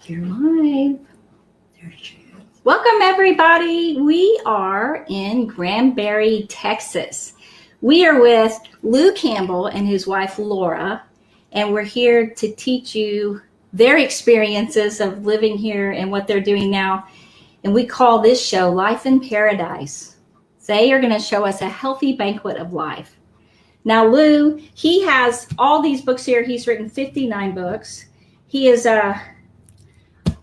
You're live. There she is. Welcome, everybody. We are in Granbury, Texas. We are with Lou Campbell and his wife, Laura, and we're here to teach you their experiences of living here and what they're doing now. And we call this show Life in Paradise. They are going to show us a healthy banquet of life. Now, Lou, he has all these books here. He's written 59 books. He is a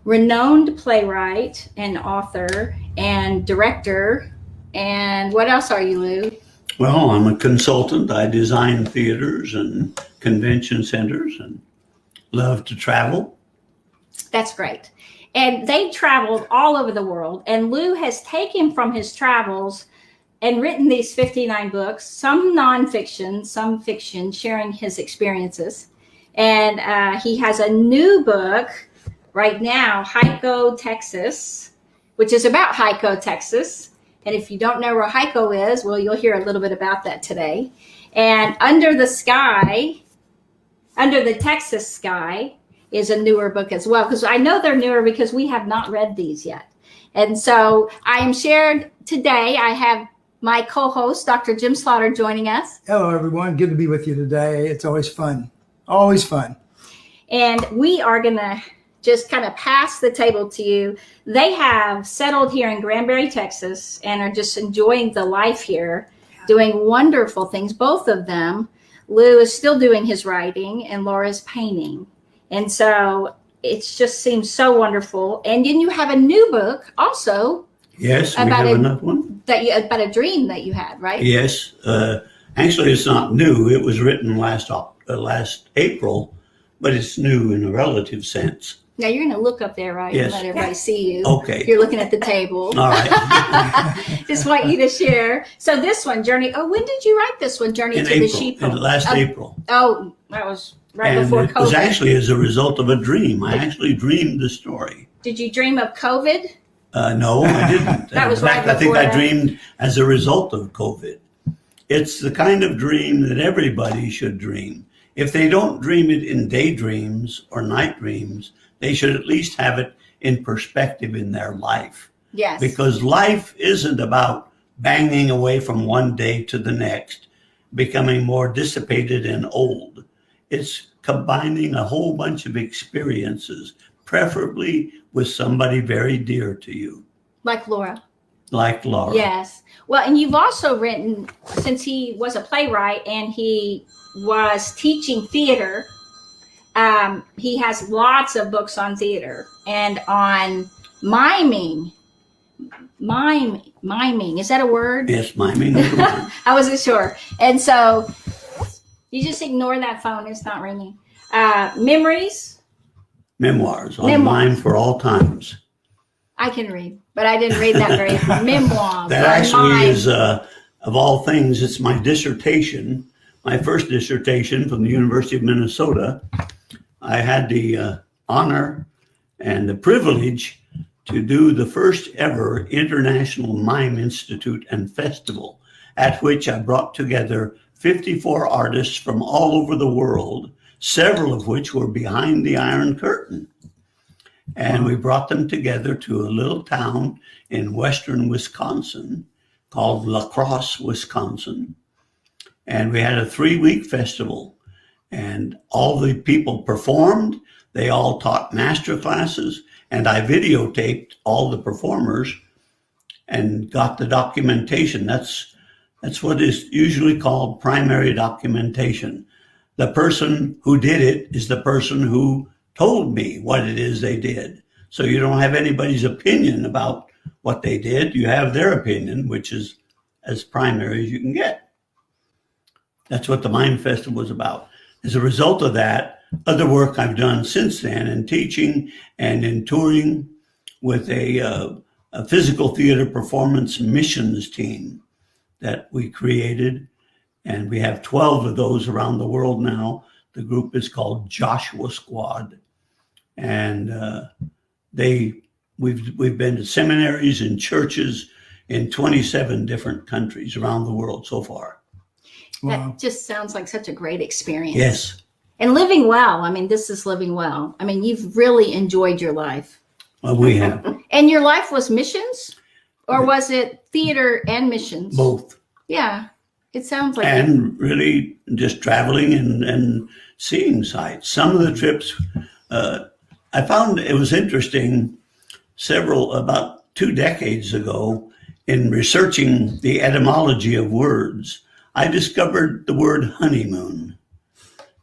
renowned playwright and author and director. And what else are you, Lou? Well, I'm a consultant. I design theaters and convention centers and love to travel. That's great. And they traveled all over the world. And Lou has taken from his travels and written these 59 books, some nonfiction, some fiction, sharing his experiences. And he has a new book right now, Hico, Texas, which is about Hico, Texas. And if you don't know where Hico is, well, you'll hear a little bit about that today. And Under the Sky, Under the Texas Sky is a newer book as well, because I know they're newer because we have not read these yet. And so I am shared today. I have my co-host, Dr. Jim Slaughter, joining us. Hello, everyone. Good to be with you today. It's always fun. Always fun. And we are going to just kind of pass the table to you. They have settled here in Granbury, Texas, and are just enjoying the life here, doing wonderful things, both of them. Lou is still doing his writing, and Laura's painting. And so it just seems so wonderful. And then you have a new book also. Yes, we have another one. About a dream that you had, right? Yes. Actually, it's not new. It was written last April, but it's new in a relative sense. Now you're going to look up there, right? Yes. And let everybody see you. Okay. You're looking at the table. All right. Just want you to share. So this one, Journey. Oh, when did you write this one, Journey In to April, the Sheep? last April. Oh, that was right And before it COVID. was actually as a result of a dream. I actually dreamed the story. Did you dream of COVID? No, I didn't. That was in fact, right I think before I that. dreamed as a result of COVID. It's the kind of dream that everybody should dream. If they don't dream it in daydreams or night dreams, they should at least have it in perspective in their life. Yes. Because life isn't about banging away from one day to the next, becoming more dissipated and old. It's combining a whole bunch of experiences, preferably with somebody very dear to you. Like Laura. Like Laura. Yes. Well, and you've also written, since he was a playwright and he was teaching theater, he has lots of books on theater and on miming. Miming. Is that a word? Yes, miming is a word. I wasn't sure. And so you just ignore that phone. It's not ringing. Memories. Memoirs on Mime for All Times. I can read, but I didn't read that very far. Memoirs. That actually is, of all things, it's my dissertation, my first dissertation from the University of Minnesota. I had the honor and the privilege to do the first ever International Mime Institute and Festival, at which I brought together 54 artists from all over the world, several of which were behind the Iron Curtain. And we brought them together to a little town in western Wisconsin called La Crosse, Wisconsin. And we had a 3-week festival. And all the people performed. They all taught master classes. And I videotaped all the performers and got the documentation. That's what is usually called primary documentation. The person who did it is the person who told me what it is they did. So you don't have anybody's opinion about what they did. You have their opinion, which is as primary as you can get. That's what the Mime Festival was about. As a result of that, other work I've done since then in teaching and in touring with a physical theater performance missions team that we created. And we have 12 of those around the world now. The group is called Joshua Squad. And we've been to seminaries and churches in 27 different countries around the world so far. That just sounds like such a great experience. Yes. And living well. I mean, this is living well. I mean, you've really enjoyed your life. Well, we have And your life was missions? Or was it theater and missions? both. Yeah. It sounds like And really just traveling and seeing sights. Some of the trips, I found it was interesting about 2 decades ago in researching the etymology of words. I discovered the word honeymoon.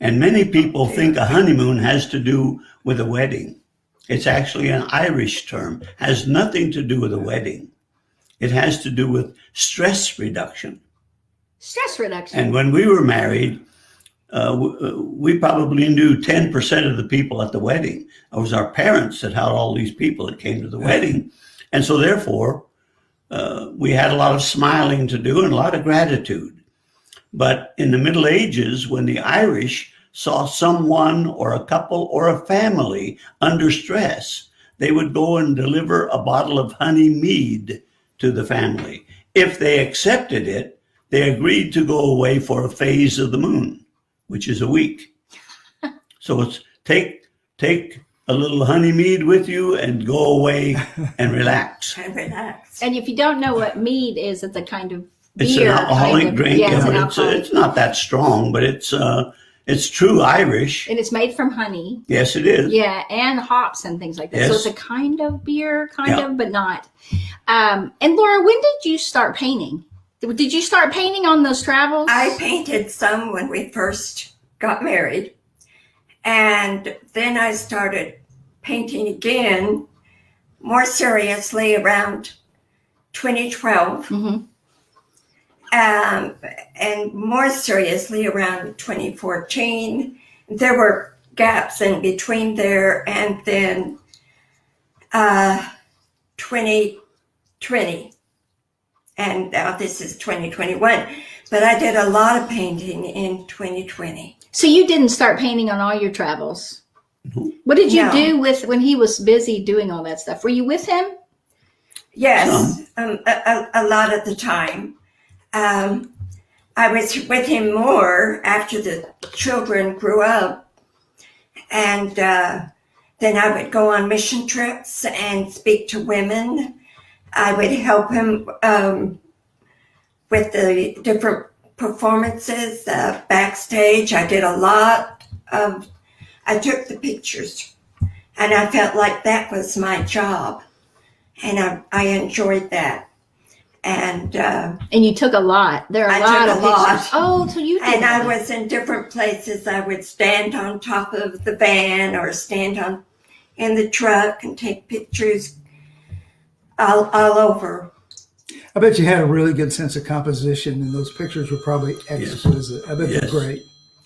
And many people think a honeymoon has to do with a wedding. It's actually an Irish term, has nothing to do with a wedding. It has to do with stress reduction. stress reduction. And when we were married, we probably knew 10% of the people at the wedding. It was our parents that had all these people that came to the wedding. And so therefore, we had a lot of smiling to do and a lot of gratitude. But in the Middle Ages, when the Irish saw someone or a couple or a family under stress, they would go and deliver a bottle of honey mead to the family. If they accepted it, they agreed to go away for a phase of the moon, which is a week. So it's take a little honey mead with you and go away and relax. And relax. And if you don't know what mead is, it's a kind of It's beer. an alcoholic kind of, drink, Yeah, it's an but alcoholic. it's not that strong, but it's true Irish. And it's made from honey. Yes, it is. Yeah, and hops and things like that. So Yes. it's a kind of beer, Yeah. but not. And Laura, when did you start painting? Did you start painting on those travels? I painted some when we first got married. And then I started painting again more seriously around 2012. Mhm. And more seriously around 2014. There were gaps in between there, and then 2020. And now this is 2021. But I did a lot of painting in 2020. So you didn't start painting on all your travels. No. What did you No. do with when he was busy doing all that stuff? Were you with him? Yes, a lot of the time. I was with him more after the children grew up. And then I would go on mission trips and speak to women. I would help him with the different performances backstage. I did a lot I took the pictures, and I felt like that was my job, and I enjoyed that. And you took a lot. There are I a lot took of a lot. pictures. Oh, so you did. and I that. was in different places. I would stand on top of the van or stand in the truck and take pictures all over. I bet you had a really good sense of composition, and those pictures were probably exquisite. I bet Yes. they're great,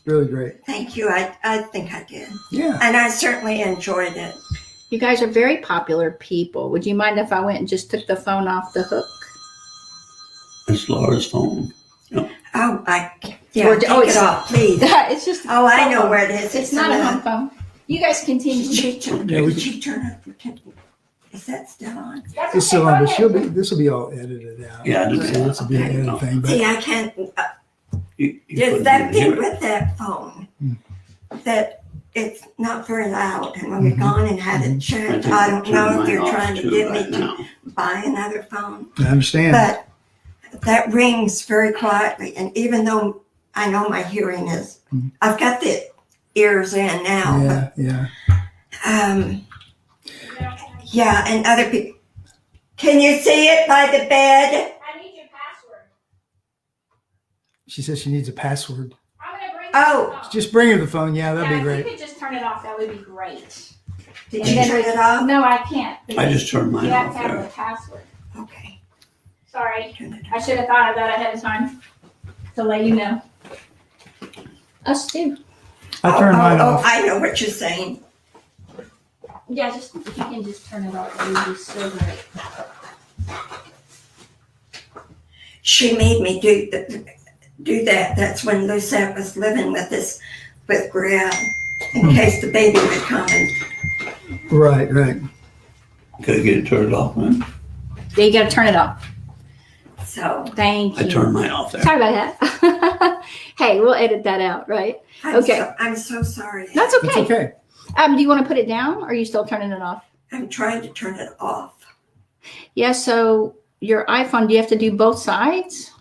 really great. Thank you. I think I did. Yeah. And I certainly enjoyed it. You guys are very popular people. Would you mind if I went and just took the phone off the hook? It's Laura's phone. Oh, take it's- it off, please. It's just. Oh, I know where it is. It's not a home phone. You guys continue. Yeah, Turn up your temple. Is that still on? It's still on, but this will be all edited out. Yeah, it'll be This will be an okay. edited thing. But See, I can't. You There's put that it in thing here. with that phone that it's not very loud. And when we've gone and had it checked, think I I'll don't turn know if mine they're off trying to too get right me now. to buy another phone. I understand. But that rings very quietly. And even though I know my hearing is, I've got the ears in now. Yeah. But, yeah, and other people. Can you see it by the bed? I need your password. She says she needs a password. I'm going to bring Oh. Just bring her the phone. Yeah, that'd be If great. you could just turn it off, that would be great. Did And you then turn we- it off? No, I can't. I just turned mine You have off to have there. a password. Okay. Sorry. Turn it I should have thought of that ahead of time to let you know. Us too. I turned mine off. I know what you're saying. Yeah, just if you can just turn it off, it would be so great. She made me do that. That's when Lucette was living with us, with Brielle, in case the baby would come. And Right. Could I get it turned off, man? Yeah, you got to turn it off. So Thank you. I turned mine off there. Sorry about that. Hey, we'll edit that out, right? Okay. I'm so sorry. That's It's okay. okay. Do you want to put it down, or are you still turning it off? I'm trying to turn it off. Yeah, so your iPhone, do you have to do both sides?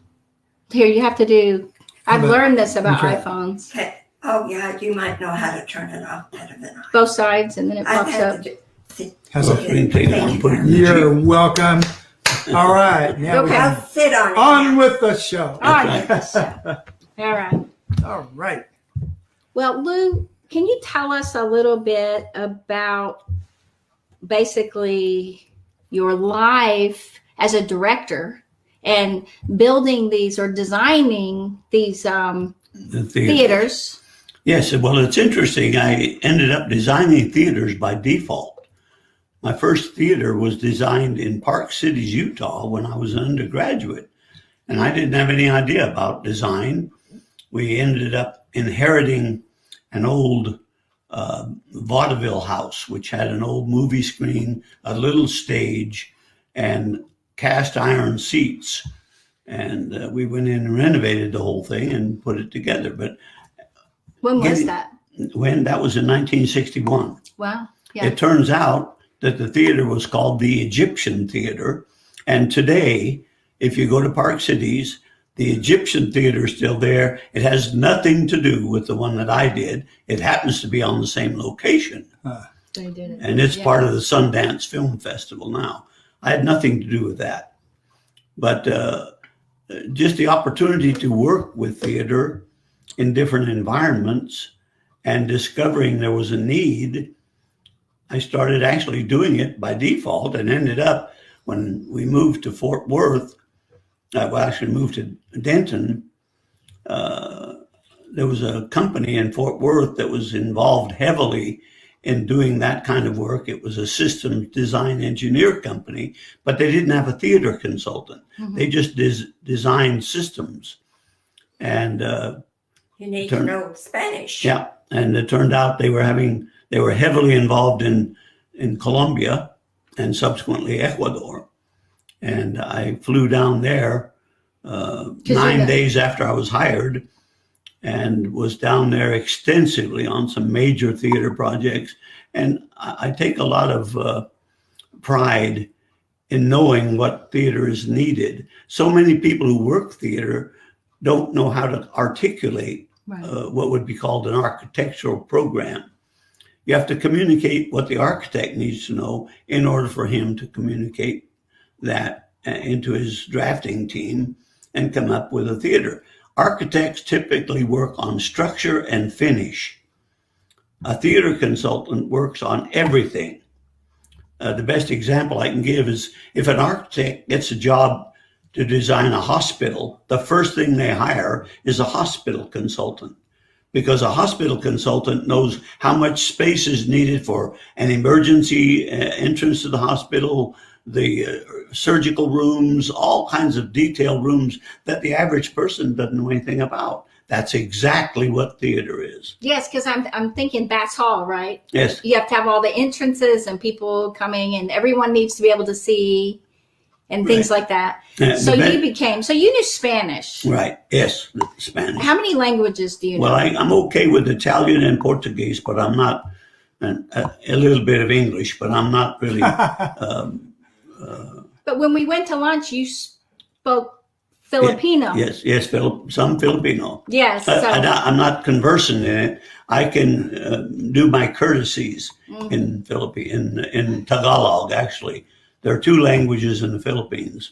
Here, you have to do, I've learned this about Okay. iPhones. Okay. Oh yeah, you might know how to turn it off better than I. Both sides, and then it I've pops had up. to do. How's Well, it? we can take it and put it in the You're Jeep. welcome. All right. Now Okay. I'll sit on it. on now. with the show. All Okay. right. All right. All right. Well, Lou, can you tell us a little bit about basically your life as a director and building these or designing these The theaters? Yes, well, it's interesting. I ended up designing theaters by default. My first theater was designed in Park Cities, Utah, when I was an undergraduate, and I didn't have any idea about design. We ended up inheriting an old vaudeville house, which had an old movie screen, a little stage, and cast iron seats. And we went in and renovated the whole thing and put it together. But When was Getting- that? when that was in 1961, Wow. Yeah. it turns out that the theater was called the Egyptian Theater. And today, if you go to Park Cities, the Egyptian Theater is still there. It has nothing to do with the one that I did. It happens to be on the same location. They did it. And it's Yeah. part of the Sundance Film Festival now. I had nothing to do with that. But just the opportunity to work with theater in different environments and discovering there was a need, I started actually doing it by default and ended up, when we moved to Fort Worth, actually moved to Denton, there was a company in Fort Worth that was involved heavily in doing that kind of work. It was a systems design engineer company, but they didn't have a theater consultant. Mhm. They just designed systems. And You need to know Spanish. yeah, and it turned out they were heavily involved in Colombia and subsequently Ecuador. And I flew down there 9 days after I was hired and was down there extensively on some major theater projects. And I take a lot of pride in knowing what theater is needed. So many people who work theater don't know how to articulate Right. what would be called an architectural program. You have to communicate what the architect needs to know in order for him to communicate that into his drafting team and come up with a theater. Architects typically work on structure and finish. A theater consultant works on everything. The best example I can give is if an architect gets a job to design a hospital, the first thing they hire is a hospital consultant, because a hospital consultant knows how much space is needed for an emergency entrance to the hospital, the surgical rooms, all kinds of detailed rooms that the average person doesn't know anything about. That's exactly what theater is. Yes, because I'm thinking Bass Hall, right? Yes. You have to have all the entrances and people coming, and everyone needs to be able to see and things like that. So you knew Spanish. Right. Yes. Spanish. How many languages do you know? Well, I'm okay with Italian and Portuguese, but I'm not, a little bit of English, but I'm not really. But when we went to lunch, you spoke Filipino. Yes, some Filipino. Yes. So, I'm not conversant in it. I can do my courtesies in Tagalog, actually. There are two languages in the Philippines,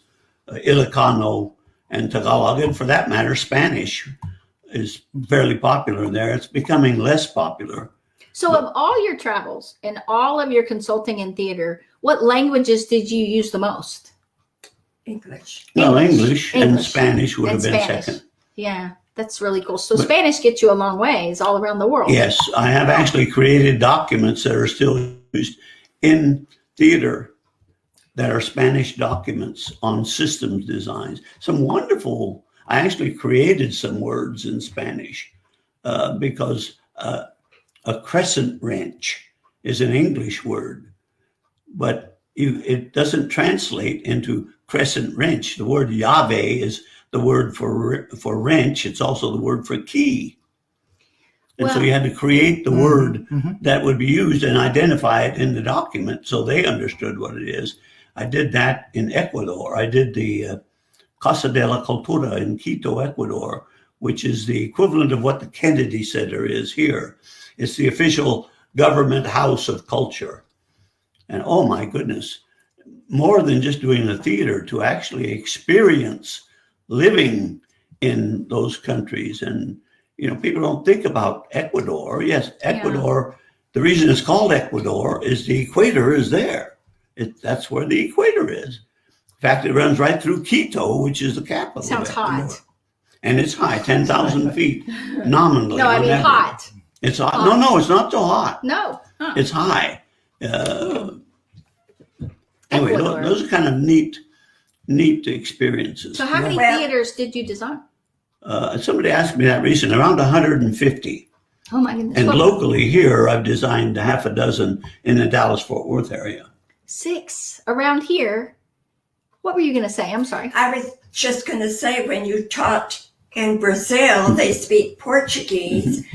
Ilocano and Tagalog, and for that matter, Spanish is fairly popular there. It's becoming less popular. so of all your travels and all of your consulting in theater, what languages did you use the most? English. Well, English and English. Spanish would have And been Spanish. second. Yeah, that's really cool. So Spanish gets you a long ways all around the world. Yes, I have actually created documents that are still used in theater that are Spanish documents on systems designs. Some wonderful, I actually created some words in Spanish because a crescent wrench is an English word, but it doesn't translate into crescent wrench. The word Yahweh is the word for wrench. It's also the word for key. And so you had to create the word that would be used and identify it in the document so they understood what it is. I did that in Ecuador. I did the Casa de la Cultura in Quito, Ecuador, which is the equivalent of what the Kennedy Center is here. It's the official government house of culture. And oh my goodness, more than just doing the theater, to actually experience living in those countries. And, people don't think about Ecuador. Yes, Ecuador, the reason it's called Ecuador is the equator is there. That's where the equator is. In fact, it runs right through Quito, which is the capital. Sounds hot. And it's high, 10,000 feet nominally. No, I mean hot. It's hot. No, it's not so hot. No. Huh. It's high. Anyway, Ecuador. those are kind of neat experiences. So how many theaters did you design? Somebody asked me that recently, around 150. Oh my goodness. And locally here, I've designed half a dozen in the Dallas-Fort Worth area. 6 around here. What were you going to say? I'm sorry. I was just going to say, when you taught in Brazil, they speak Portuguese.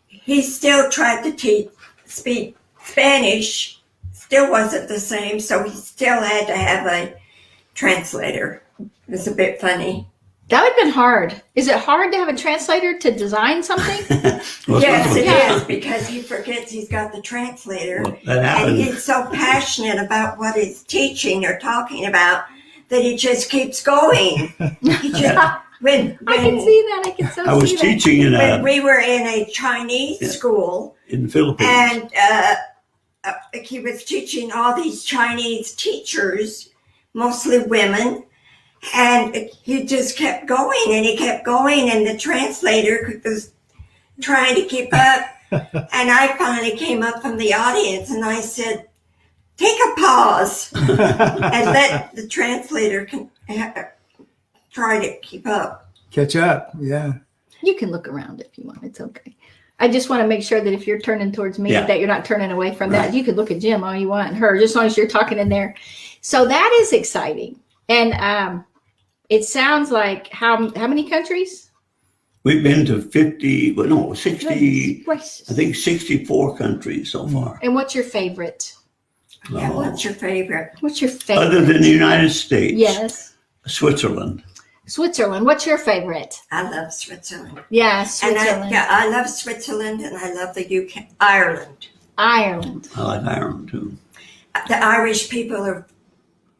He still tried to speak Spanish, still wasn't the same, so he still had to have a translator. It was a bit funny. That would have been hard. Is it hard to have a translator to design something? Yes, it is, because he forgets he's got the translator. Well, that happened. And he's so passionate about what he's teaching or talking about that he just keeps going. He just, when I can see that. I can so see that. I was teaching when we were in a Chinese school in the Philippines. and he was teaching all these Chinese teachers, mostly women, and he just kept going and he kept going, and the translator was trying to keep up. And I finally came up from the audience and I said, "Take a pause and let the translator try to keep up." Catch up, yeah. You can look around if you want. It's okay. I just want to make sure that if you're turning towards me, that you're not turning away from that. You could look at Jim all you want and her, just as long as you're talking in there. So that is exciting. And it sounds like how many countries? We've been to 60, I Gracious. think 64 countries so far. And what's your favorite? Yeah, what's your favorite? What's your favorite? Other than the United States. Yes. Switzerland. Switzerland. What's your favorite? I love Switzerland. Yeah, Switzerland. And I love Switzerland, and I love the UK, Ireland. Ireland. I like Ireland too. The Irish people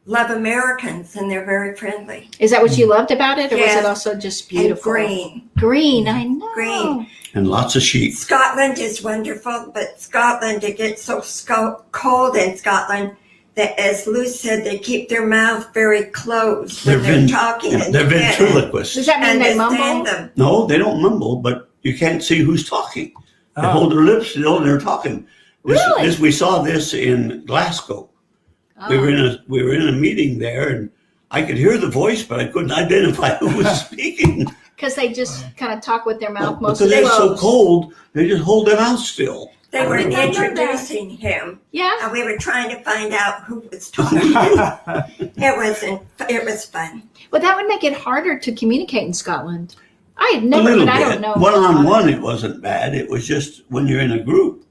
love Americans, and they're very friendly. Is that what you loved about it, or was Yes. it also just beautiful? And green. Green, I know. Green. And lots of sheep. Scotland is wonderful, but Scotland, it gets so cold in Scotland that, as Lou said, they keep their mouth very closed when they're talking. And They're you can't ventriloquists. Does that mean they understand mumble? them. No, they don't mumble, but you can't see who's talking. They hold their lips still and they're talking. Really? We saw this in Glasgow. Oh. We were in a meeting there, and I could hear the voice, but I couldn't identify who was speaking. Because they just kind of talk with their mouth most Because of the it's so cold, they just hold their mouth still. They were I know that. introducing him, Yeah. and we were trying to find out who was talking. It was fun. Well, that would make it harder to communicate in Scotland. I had A never, little but I bit. don't know. One-on-one, it wasn't bad. It was just when you're in a group.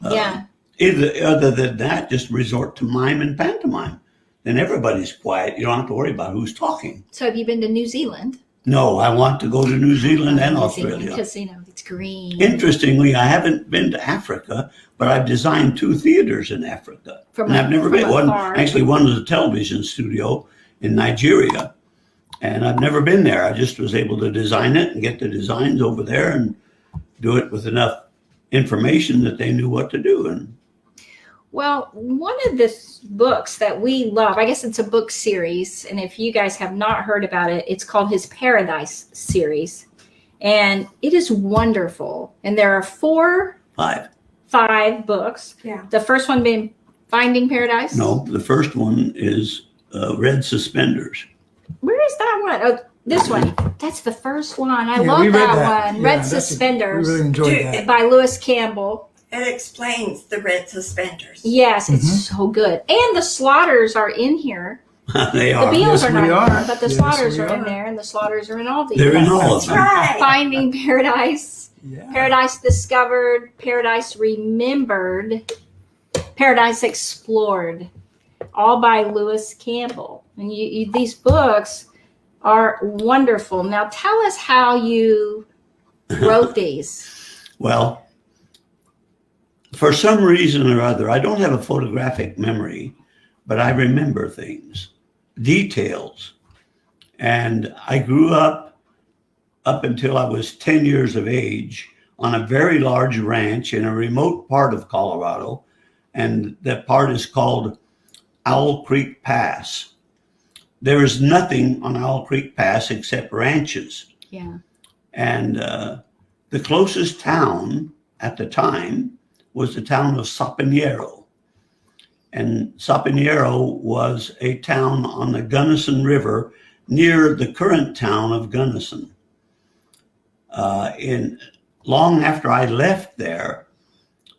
Yeah. Other than that, just resort to mime and pantomime. Then everybody's quiet. You don't have to worry about who's talking. So have you been to New Zealand? No, I want to go to New Zealand and Australia. Because, it's green. Interestingly, I haven't been to Africa, but I've designed 2 theaters in Africa. And I've never been. One was a television studio in Nigeria. And I've never been there. I just was able to design it and get the designs over there and do it with enough information that they knew what to do. And Well, one of the books that we love, I guess it's a book series, and if you guys have not heard about it, it's called his Paradise series. And it is wonderful. And there are 5 books. Yeah. The first one being Finding Paradise. no, the first one is Red Suspenders. Where is that one? Oh, this one. That's the first one. I Yeah, love we read that that. one. Yeah, Red we Suspenders really enjoyed that. by Lewis Campbell. It explains the red suspenders. Yes, it's so good. And the Slaughters are in here. They The are. Beals Yes, are not we in are. there, but the Yes, Slaughters we are in are. there, and the Slaughters are in all these. They're in all of That's them. right. Finding Paradise, Yeah. Paradise Discovered, Paradise Remembered, Paradise Explored, all by Lewis Campbell. And these books are wonderful. Now tell us how you wrote these. Well, for some reason or other, I don't have a photographic memory, but I remember things, details. And I grew up until I was 10 years of age on a very large ranch in a remote part of Colorado. And that part is called Owl Creek Pass. There is nothing on Owl Creek Pass except ranches. Yeah. And the closest town at the time was the town of Sapanero. And Sapanero was a town on the Gunnison River near the current town of Gunnison. Long after I left there,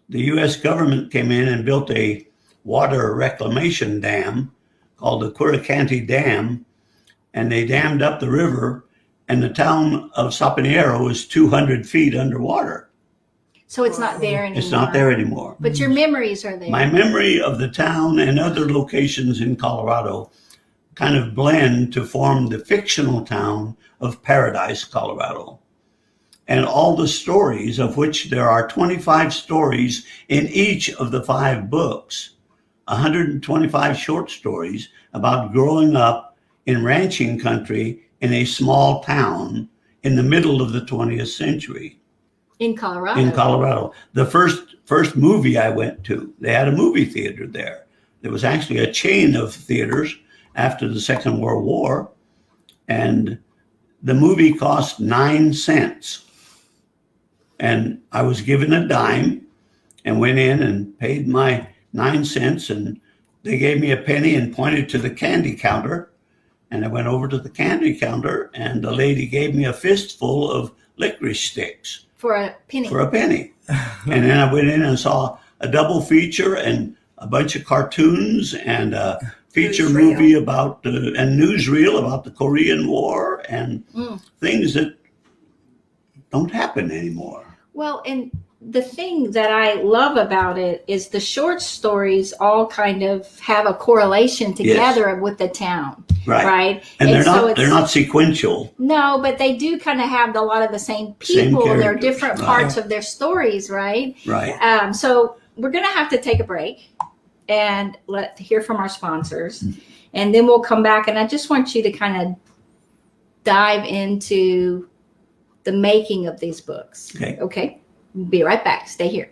the U.S. government came in and built a water reclamation dam called the Curacanti Dam, and they dammed up the river, and the town of Sapanero is 200 feet underwater. So it's not there anymore. It's not there anymore. But your memories are there. My memory of the town and other locations in Colorado kind of blend to form the fictional town of Paradise, Colorado. And all the stories, of which there are 25 stories in each of the 5 books, 125 short stories about growing up in ranching country in a small town in the middle of the 20th century. In Colorado. In Colorado. The first movie I went to, they had a movie theater there. There was actually a chain of theaters after the Second World War, and the movie cost 9 cents. And I was given a dime and went in and paid my 9 cents, and they gave me a penny and pointed to the candy counter. And I went over to the candy counter, and the lady gave me a fistful of licorice sticks. For a penny. For a penny. And then I went in and saw a double feature and a bunch of cartoons and a feature movie about, and newsreel about the Korean War and things that don't happen anymore. Well, and the thing that I love about it is the short stories all kind of have a correlation together with the town. Right. And they're so they're not sequential. No, but they do kind of have a lot of the same people. And they're different parts of their stories, right? Right. So we're going to have to take a break and hear from our sponsors. And then we'll come back. And I just want you to kind of dive into the making of these books. Okay. We'll be right back. Stay here.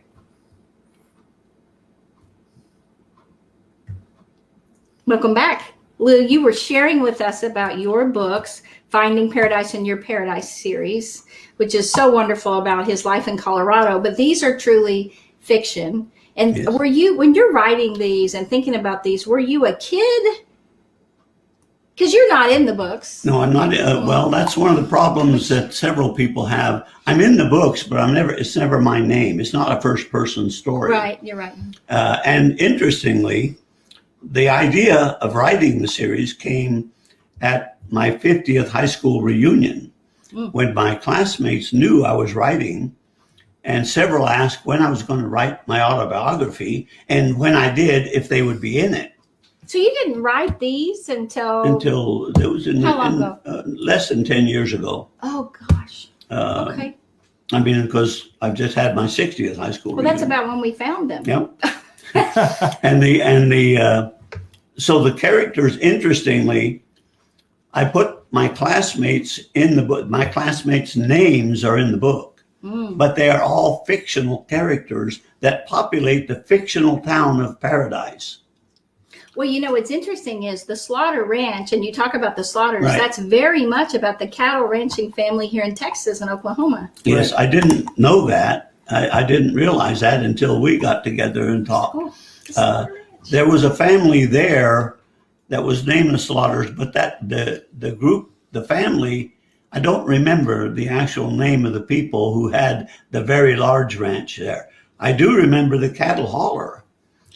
Welcome back. Lou, you were sharing with us about your books, Finding Paradise in Your Paradise series, which is so wonderful about his life in Colorado. But these are truly fiction. And were you, when you're writing these and thinking about these, were you a kid? Because you're not in the books. No, I'm not. Well, that's one of the problems that several people have. I'm in the books, but it's never my name. It's not a first person story. Right, you're right. And interestingly, the idea of writing the series came at my 50th high school reunion when my classmates knew I was writing, and several asked when I was going to write my autobiography, and when I did, if they would be in it. So you didn't write these until it was how long ago? Less than 10 years ago. Oh gosh. Okay. I mean, because I've just had my 60th high school reunion. That's about when we found them. Yep. So the characters, interestingly, I put my classmates in the book. My classmates' names are in the book, but they are all fictional characters that populate the fictional town of Paradise. Well, you know, what's interesting is the Slaughter Ranch, and you talk about the Slaughters, Right. That's very much about the cattle ranching family here in Texas and Oklahoma. Yes, I didn't know that. I didn't realize that until we got together and talked. Oh, There was a family there that was named the Slaughters, but that the group, the family, I don't remember the actual name of the people who had the very large ranch there. I do remember the cattle hauler,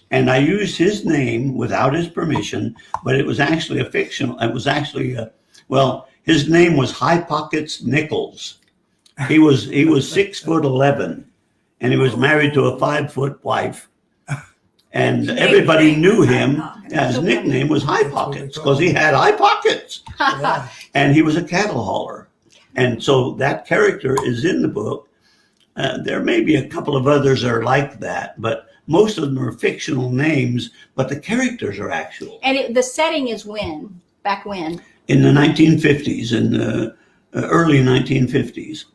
and I used his name without his permission, but it was actually a fictional. It was actually his name was High Pockets Nichols. He was 6'11", and he was married to a 5-foot wife, and everybody knew him. Yeah, his nickname was High Pockets because he had high pockets, and he was a cattle hauler, and so that character is in the book. There may be a couple of others that are like that, but most of them are fictional names, but the characters are actual. And the setting is when? Back when? In the 1950s, in the early 1950s.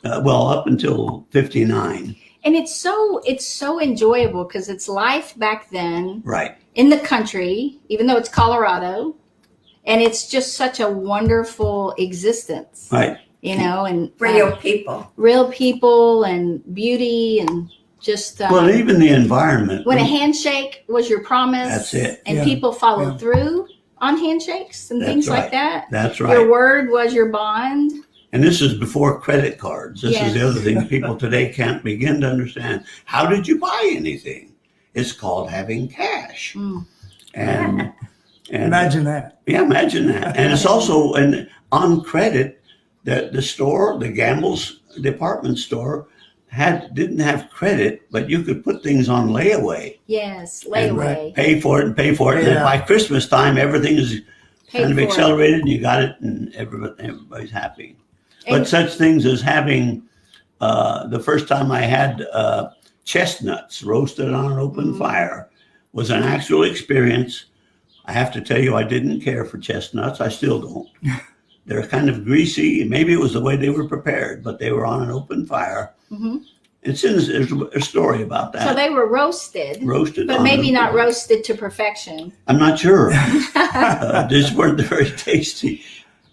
Up until 59. And it's so enjoyable because it's life back then. Right. In the country, even though it's Colorado. And it's just such a wonderful existence. Right. You know, and Real people and beauty and just even the environment. When a handshake was your promise. That's it. And people followed through on handshakes and things like that. That's right. Your word was your bond. And this is before credit cards. This is the other thing people today can't begin to understand. How did you buy anything? It's called having cash. And imagine that. Yeah, imagine that. And it's also on credit. The store, the Campbell's department store, didn't have credit, but you could put things on layaway. Yes, layaway. And pay for it. And by Christmas time, everything is kind of accelerated, and you got it, and everybody's happy. But such things as having, the first time I had chestnuts roasted on an open fire was an actual experience. I have to tell you, I didn't care for chestnuts. I still don't. They're kind of greasy. Maybe it was the way they were prepared, but they were on an open fire. There's a story about that. So they were roasted. But maybe not roasted to perfection. I'm not sure. These weren't very tasty.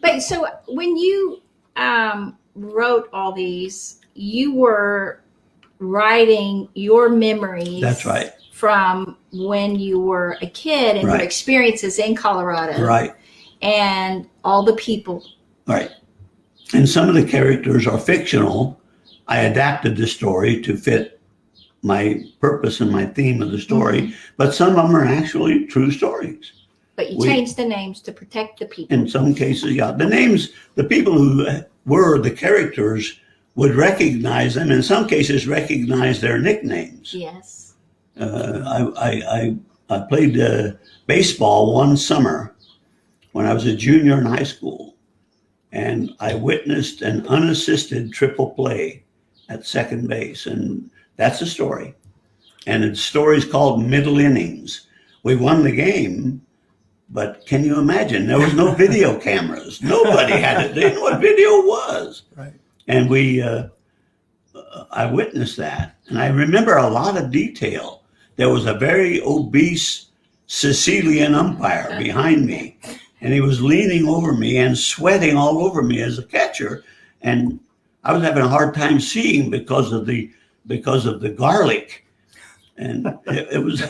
But so when you wrote all these, you were writing your memories. That's right. From when you were a kid and your experiences in Colorado. Right. And all the people. Right. And some of the characters are fictional. I adapted the story to fit my purpose and my theme of the story, but some of them are actually true stories. But you changed the names to protect the people. In some cases, yeah. The names, the people who were the characters would recognize them. In some cases, recognize their nicknames. Yes. I played baseball one summer when I was a junior in high school, and I witnessed an unassisted triple play at second base, and that's a story. And the story is called Middle Innings. We won the game, but can you imagine? There was no video cameras. Nobody had it. They didn't know what video was. Right. And I witnessed that, and I remember a lot of detail. There was a very obese Sicilian umpire behind me, and he was leaning over me and sweating all over me as a catcher, and I was having a hard time seeing because of the garlic, and it was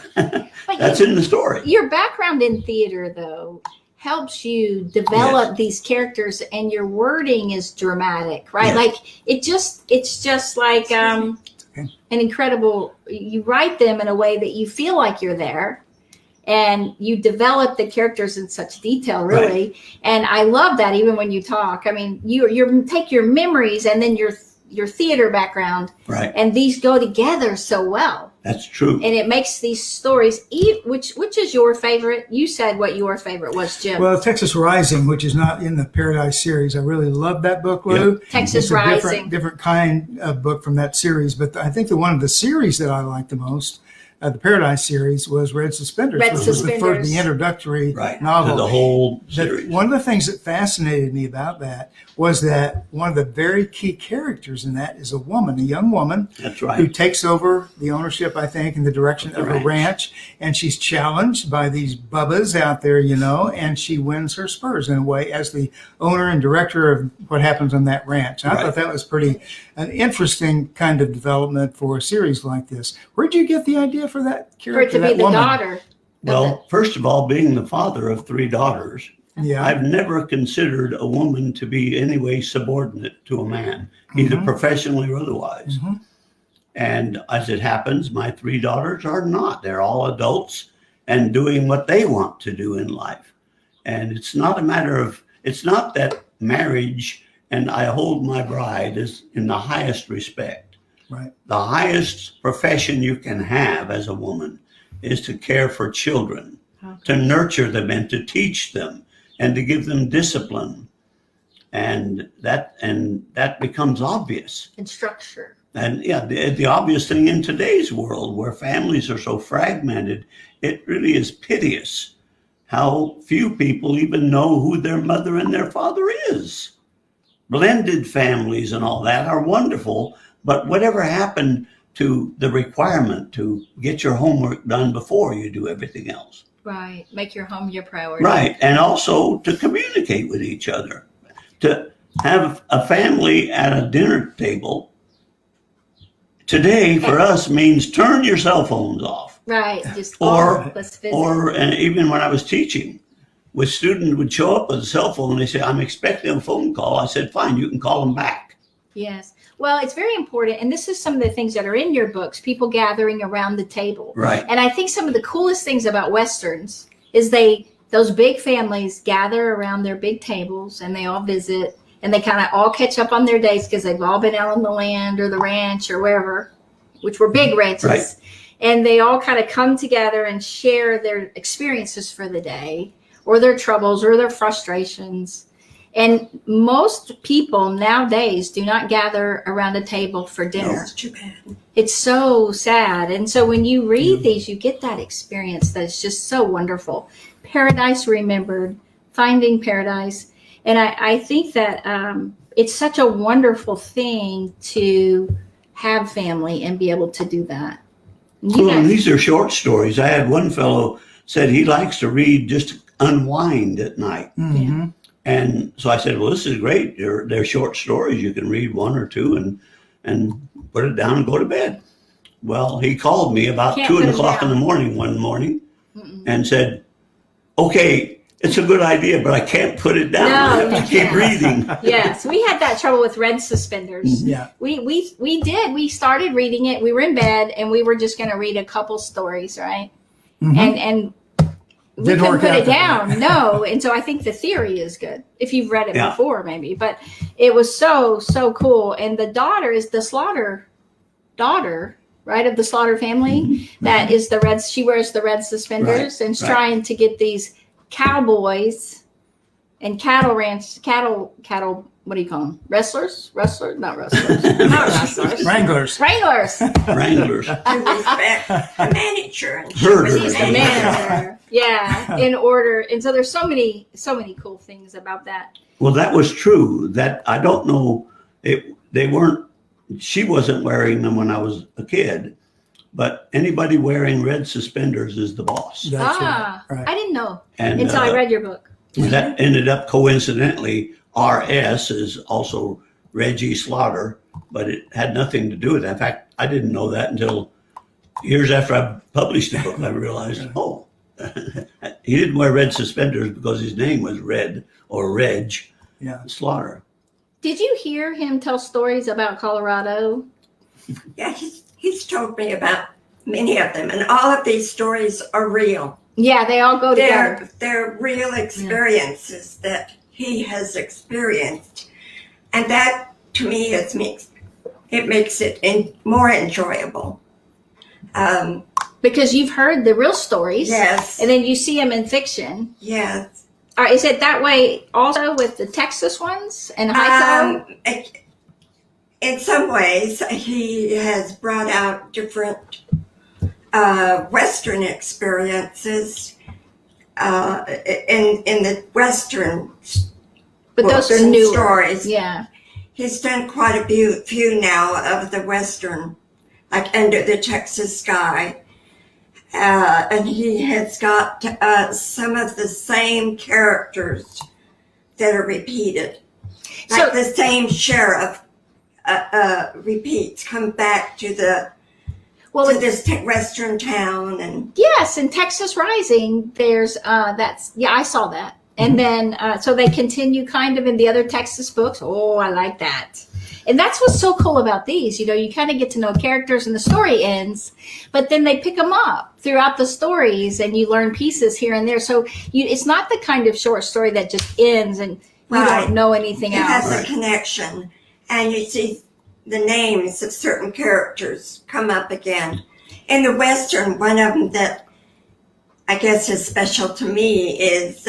that's in the story. Your background in theater, though, helps you develop these characters, and your wording is dramatic, right? Yes. Like it's just like an incredible. You write them in a way that you feel like you're there. And you develop the characters in such detail, really. Right. And I love that even when you talk. I mean, you take your memories and then your theater background. Right. And these go together so well. That's true. And it makes these stories, which is your favorite? You said what your favorite was, Jim. Well, Texas Rising, which is not in the Paradise series. I really love that book, Lou. Yep. Texas Rising. Different kind of book from that series. But I think the one of the series that I like the most, the Paradise series, was Red Suspenders. Red Suspenders. Was the introductory novel. To the whole series. One of the things that fascinated me about that was that one of the very key characters in that is a young woman. That's right. Who takes over the ownership, I think, in the direction of a ranch. And she's challenged by these bubbas out there, and she wins her spurs in a way as the owner and director of what happens on that ranch. And I thought that was an interesting kind of development for a series like this. Where'd you get the idea for that character? For it to be the daughter. Well, first of all, being the father of 3 daughters, I've never considered a woman to be in any way subordinate to a man, either professionally or otherwise. And as it happens, my 3 daughters are not. They're all adults and doing what they want to do in life. And it's not a matter of, it's not that marriage and I hold my bride is in the highest respect. Right. The highest profession you can have as a woman is to care for children, to nurture them and to teach them and to give them discipline. And that becomes obvious. And structure. And yeah, the obvious thing in today's world where families are so fragmented, it really is piteous how few people even know who their mother and their father is. Blended families and all that are wonderful, but whatever happened to the requirement to get your homework done before you do everything else? Right. Make your home your priority. Right. And also to communicate with each other, to have a family at a dinner table today for us means turn your cell phones off. Right. Just let's visit. And even when I was teaching, with students would show up with a cell phone and they say, I'm expecting a phone call. I said, fine, you can call them back. Yes. Well, it's very important. And this is some of the things that are in your books, people gathering around the table. Right. And I think some of the coolest things about Westerns is those big families gather around their big tables and they all visit and they kind of all catch up on their days because they've all been out on the land or the ranch or wherever, which were big ranches. Right. And they all kind of come together and share their experiences for the day or their troubles or their frustrations. And most people nowadays do not gather around a table for dinner. It's too bad. It's so sad. And so when you read these, you get that experience that is just so wonderful. Paradise Remembered, Finding Paradise. And I think that it's such a wonderful thing to have family and be able to do that. Well, these are short stories. I had one fellow said he likes to read just to unwind at night. Mm-hmm. And so I said, well, this is great. They're short stories. You can read 1 or 2 and put it down and go to bed. Well, he called me about 2 o'clock in the morning one morning and said, okay, it's a good idea, but I can't put it down. I have to keep reading. Yes, we had that trouble with Red Suspenders. Yeah. We did. We started reading it. We were in bed and we were just going to read a couple stories, right? Mm-hmm. And we Didn't couldn't work put out it that way. down. No. And so I think the theory is good if you've read it Yeah. before, maybe. But it was so cool. And the daughter is the Slaughter daughter, right, of the Slaughter family. That is the red. She wears the red suspenders and is trying to get these cowboys and cattle, what do you call them? Wrestlers? Not wrestlers. Not wrestlers. Wranglers. Wranglers. Wranglers. To respect the manager. And Herders. He's the manager. Yeah, in order. And so there's so many cool things about that. Well, that was true. That I don't know. She wasn't wearing them when I was a kid, but anybody wearing red suspenders is the boss. That's I right. didn't know And until I read your book. that ended up coincidentally, RS is also Reggie Slaughter, but it had nothing to do with that. In fact, I didn't know that until years after I published the book. I realized, he didn't wear red suspenders because his name was Red or Reg Slaughter. Did you hear him tell stories about Colorado? Yeah, he's told me about many of them, and all of these stories are real. Yeah, they all go together. They're real experiences that he has experienced, and that to me makes it more enjoyable. Because you've heard the real stories, Yes. and then you see them in fiction. Yes. Is it that way also with the Texas ones and Heiko? In some ways, he has brought out different Western experiences in the Western But those books are and newer stories. Yeah. He's done quite a few now of the Western, like Under the Texas Sky. And he has got some of the same characters that are repeated. Like the same sheriff repeats, come back to this Western town. And yes, in Texas Rising, there's I saw that. And then, so they continue kind of in the other Texas books. Oh, I like that. And that's what's so cool about these. You kind of get to know characters and the story ends, but then they pick them up throughout the stories and you learn pieces here and there. So it's not the kind of short story that just ends and you don't know anything else. It has a connection, and you see the names of certain characters come up again. In the Western, one of them that I guess is special to me is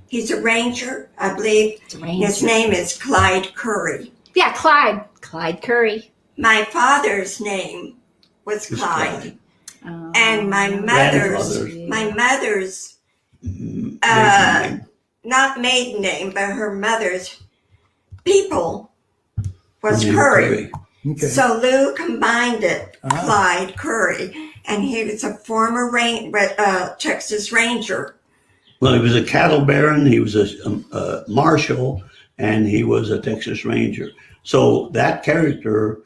he's a ranger, I believe. His name is Clyde Curry. Yeah, Clyde Curry. My father's name was Clyde. And my mother's not maiden name, but her mother's people was Curry. Okay. So Lou combined it, Clyde Curry, and he was a former Texas Ranger. Well, he was a cattle baron, he was a marshal, and he was a Texas Ranger. So that character,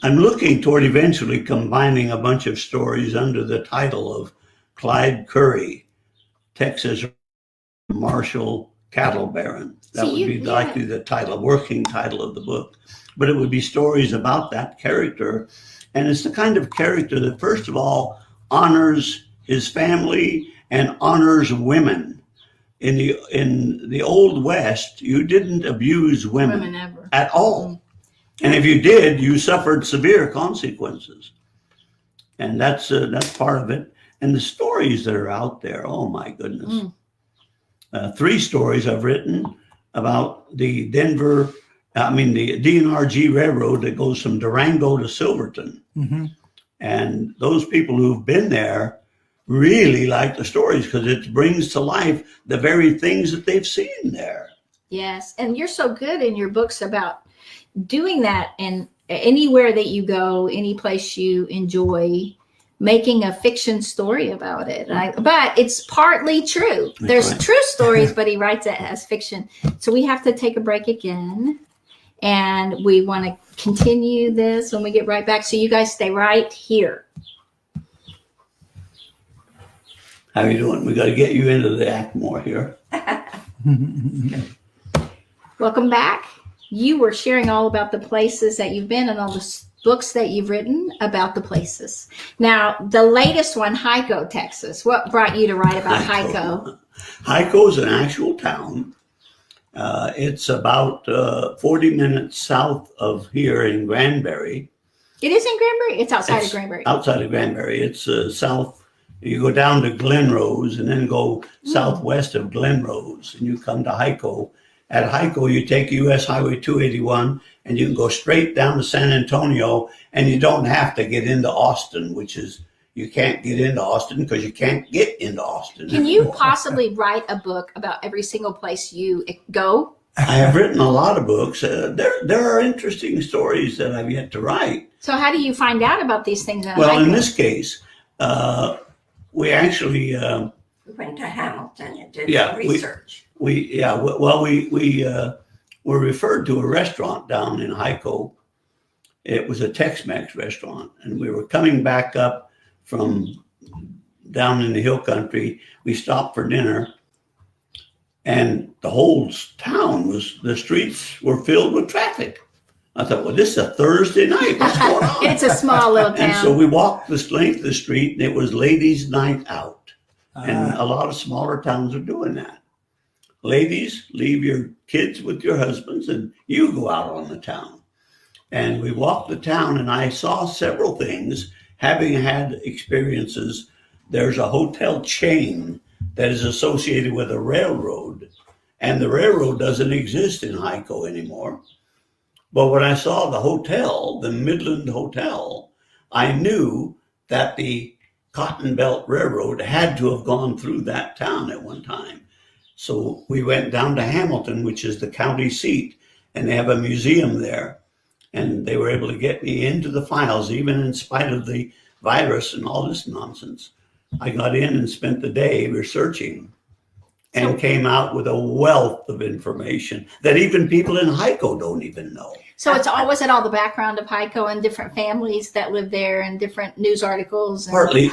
I'm looking toward eventually combining a bunch of stories under the title of Clyde Curry, Texas Marshal Cattle Baron. That would be likely the title, working title of the book. But it would be stories about that character. And it's the kind of character that, first of all, honors his family and honors women. In the Old West, you didn't abuse women ever. At all. And if you did, you suffered severe consequences. And that's part of it. And the stories that are out there, oh my goodness. 3 stories I've written about the DNRG Railroad that goes from Durango to Silverton. Mm-hmm. And those people who've been there really like the stories because it brings to life the very things that they've seen there. Yes. And you're so good in your books about doing that, and anywhere that you go, any place you enjoy, making a fiction story about it. But it's partly true. There's true stories, but he writes it as fiction. So we have to take a break again. And we want to continue this when we get right back. So you guys stay right here. How are you doing? We got to get you into the act more here. Welcome back. You were sharing all about the places that you've been and all the books that you've written about the places. Now, the latest one, Hico, Texas. What brought you to write about Hico? Hico is an actual town. It's about 40 minutes south of here in Granbury. It is in Granbury? It's outside of Granbury. Outside of Granbury. It's south. You go down to Glenrose and then go southwest of Glenrose and you come to Hico. At Hico, you take US Highway 281 and you can go straight down to San Antonio and you don't have to get into Austin, which is, you can't get into Austin because you can't get into Austin. Can you possibly write a book about every single place you go? I have written a lot of books. There are interesting stories that I've yet to write. So how do you find out about these things? Well, in this case, we actually We went to Hamilton and did research. We were referred to a restaurant down in Hico. It was a Tex-Mex restaurant, and we were coming back up from down in the hill country. We stopped for dinner, and the whole town the streets were filled with traffic. I thought, well, this is a Thursday night. What's going on? It's a small little town. And so we walked the length of the street, and it was ladies' night out. And a lot of smaller towns are doing that. Ladies, leave your kids with your husbands, and you go out on the town. And we walked the town, and I saw several things. Having had experiences, there's a hotel chain that is associated with a railroad, and the railroad doesn't exist in Hico anymore. But when I saw the hotel, the Midland Hotel, I knew that the Cotton Belt Railroad had to have gone through that town at one time. So we went down to Hamilton, which is the county seat, and they have a museum there. And they were able to get me into the files, even in spite of the virus and all this nonsense. I got in and spent the day researching and came out with a wealth of information that even people in Hico don't even know. So it's always at all the background of Hico and different families that live there and different news articles. Partly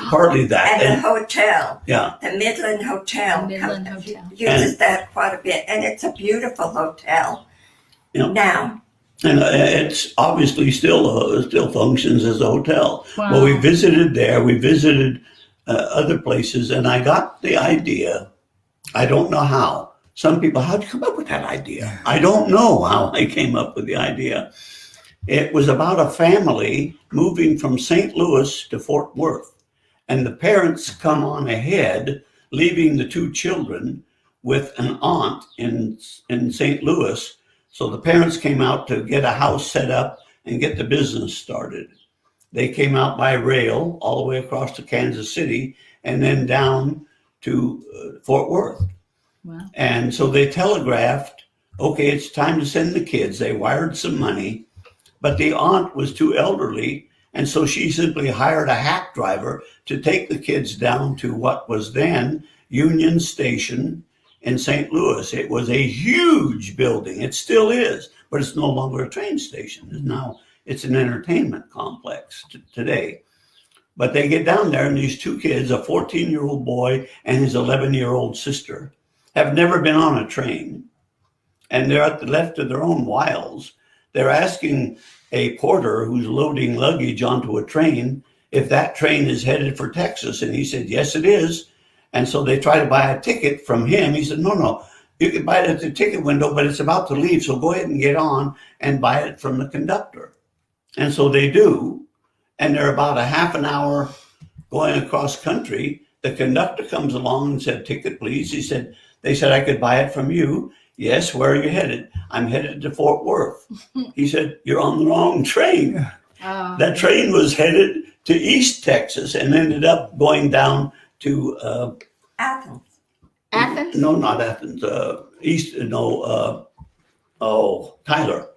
that. And the hotel. Yeah. The Midland Hotel. Hotel. Uses that quite a bit. And it's a beautiful hotel. You know, now, And it's obviously still functions as a hotel. Wow. Well, we visited there. We visited other places, and I got the idea. I don't know how. Some people, how'd you come up with that idea? I don't know how I came up with the idea. It was about a family moving from St. Louis to Fort Worth, and the parents come on ahead, leaving the two children with an aunt in St. Louis. So the parents came out to get a house set up and get the business started. They came out by rail all the way across to Kansas City and then down to Fort Worth. Wow. And so they telegraphed, okay, it's time to send the kids. They wired some money, but the aunt was too elderly. And so she simply hired a hack driver to take the kids down to what was then Union Station in St. Louis. It was a huge building. It still is, but it's no longer a train station. Now it's an entertainment complex today. But they get down there, and these two kids, a 14-year-old boy and his 11-year-old sister, have never been on a train. And they're at the left of their own wiles. They're asking a porter who's loading luggage onto a train if that train is headed for Texas. And he said, yes, it is. And so they try to buy a ticket from him. He said, no, you can buy it at the ticket window, but it's about to leave. So go ahead and get on and buy it from the conductor. And so they do. And they're about a half an hour going across country. The conductor comes along and said, ticket, please. They said, I could buy it from you. Yes, where are you headed? I'm headed to Fort Worth. He said, you're on the wrong train. Oh. That train was headed to East Texas and ended up going down to Athens. Athens? No, not Athens. Tyler.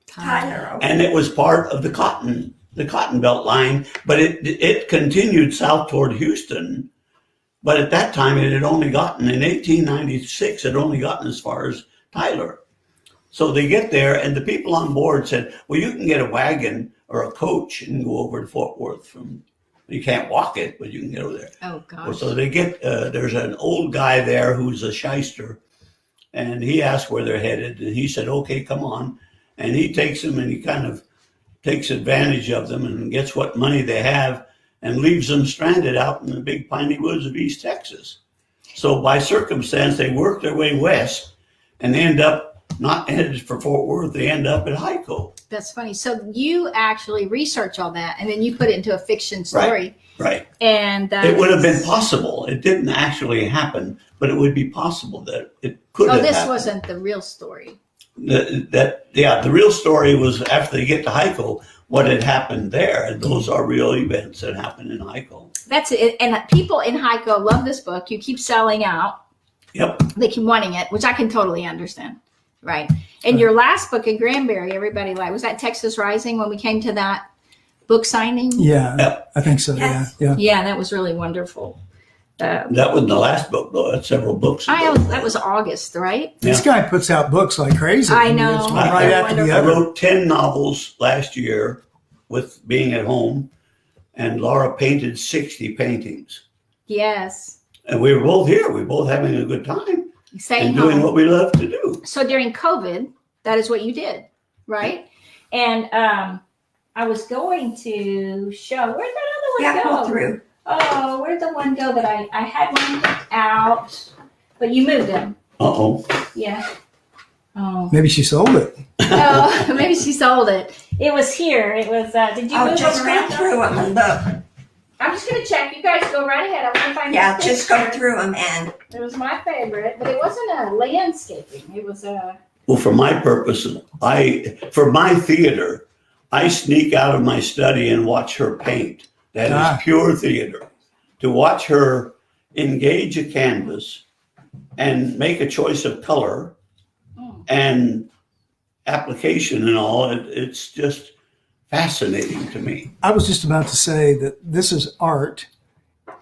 Tyler. Okay. And it was part of the Cotton Belt line, but it continued south toward Houston. But at that time, it had only gotten, in 1896, it had only gotten as far as Tyler. So they get there, and the people on board said, well, you can get a wagon or a coach and go over to Fort Worth. You can't walk it, but you can get over there. Oh, gosh. Well, so they get, there's an old guy there who's a shyster, and he asked where they're headed, and he said, okay, come on. And he takes them, and he kind of takes advantage of them and gets what money they have and leaves them stranded out in the big piney woods of East Texas. So by circumstance, they work their way west, and they end up not headed for Fort Worth. They end up at Hyco. That's funny. So you actually research all that, and then you put it into a fiction story. Right. And it would have been possible. It didn't actually happen, but it would be possible that it could have happened. This wasn't the real story. The real story was after they get to Hyco, what had happened there. And those are real events that happened in Hyco. That's it. And people in Hyco love this book. You keep selling out. Yep. They keep wanting it, which I can totally understand. Right. And your last book in Granbury, everybody liked. Was that Texas Rising when we came to that book signing? Yeah, Yep. I think so. Yes. Yeah. Yeah, that was really wonderful. That wasn't the last book, though. That's several books ago. That was August, right? This guy puts out books like crazy. I know. It's one right after the I other. wrote 10 novels last year with being at home, and Laura painted 60 paintings. Yes. And we were both here. We were both having a good time Staying and doing home. what we love to do. So during COVID, that is what you did, right? And I was going to show. Where'd that other one Go go? through. Oh, where'd the one go that I had one out, but you moved them? Uh-oh. Yeah. Oh. Maybe she sold it. Oh, maybe she sold it. It was here. It was. Did you Oh, move just them go around? through them and look. I'm just gonna check. You guys go right ahead. I want to find. Yeah, this just go picture. through them and It was my favorite, but it wasn't a landscaping. It was a. Well, for my purposes, for my theater, I sneak out of my study and watch her paint. That is pure theater. To watch her engage a canvas and make a choice of color and application and all, it's just fascinating to me. I was just about to say that this is art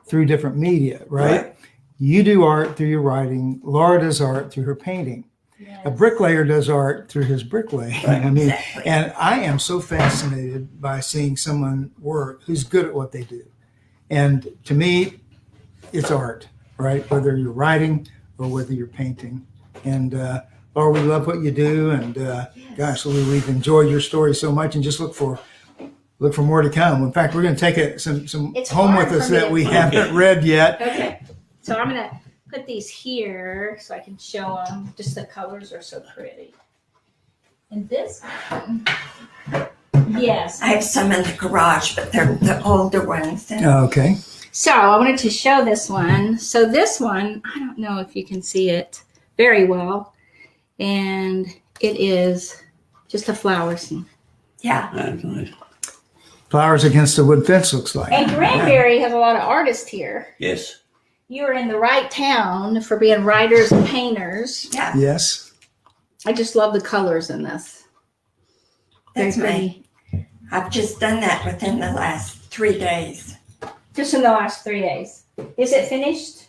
through different media, right? You do art through your writing. Laura does art through her painting. Yes. A bricklayer does art through his bricklaying. Right. I mean, Exactly. and I am so fascinated by seeing someone work who's good at what they do. And to me, it's art, right? Whether you're writing or whether you're painting. And Laura, we love what you do, and gosh, we've enjoyed your story so much, and just look for more to come. In fact, we're going to take some It's home hard with us for me that to we find. haven't read yet. Okay. So I'm going to put these here so I can show them. Just the colors are so pretty. And this one, yes. I have some in the garage, but they're the older ones. Okay. So I wanted to show this one. So this one, I don't know if you can see it very well. And it is just a flower scene. Yeah. That's nice. Flowers against a wood fence looks like. And Granbury has a lot of artists here. Yes. You are in the right town for being writers and painters. Yeah. Yes. I just love the colors in this. That's Very me. pretty. I've just done that within the last 3 days. Just in the last 3 days. Is it finished?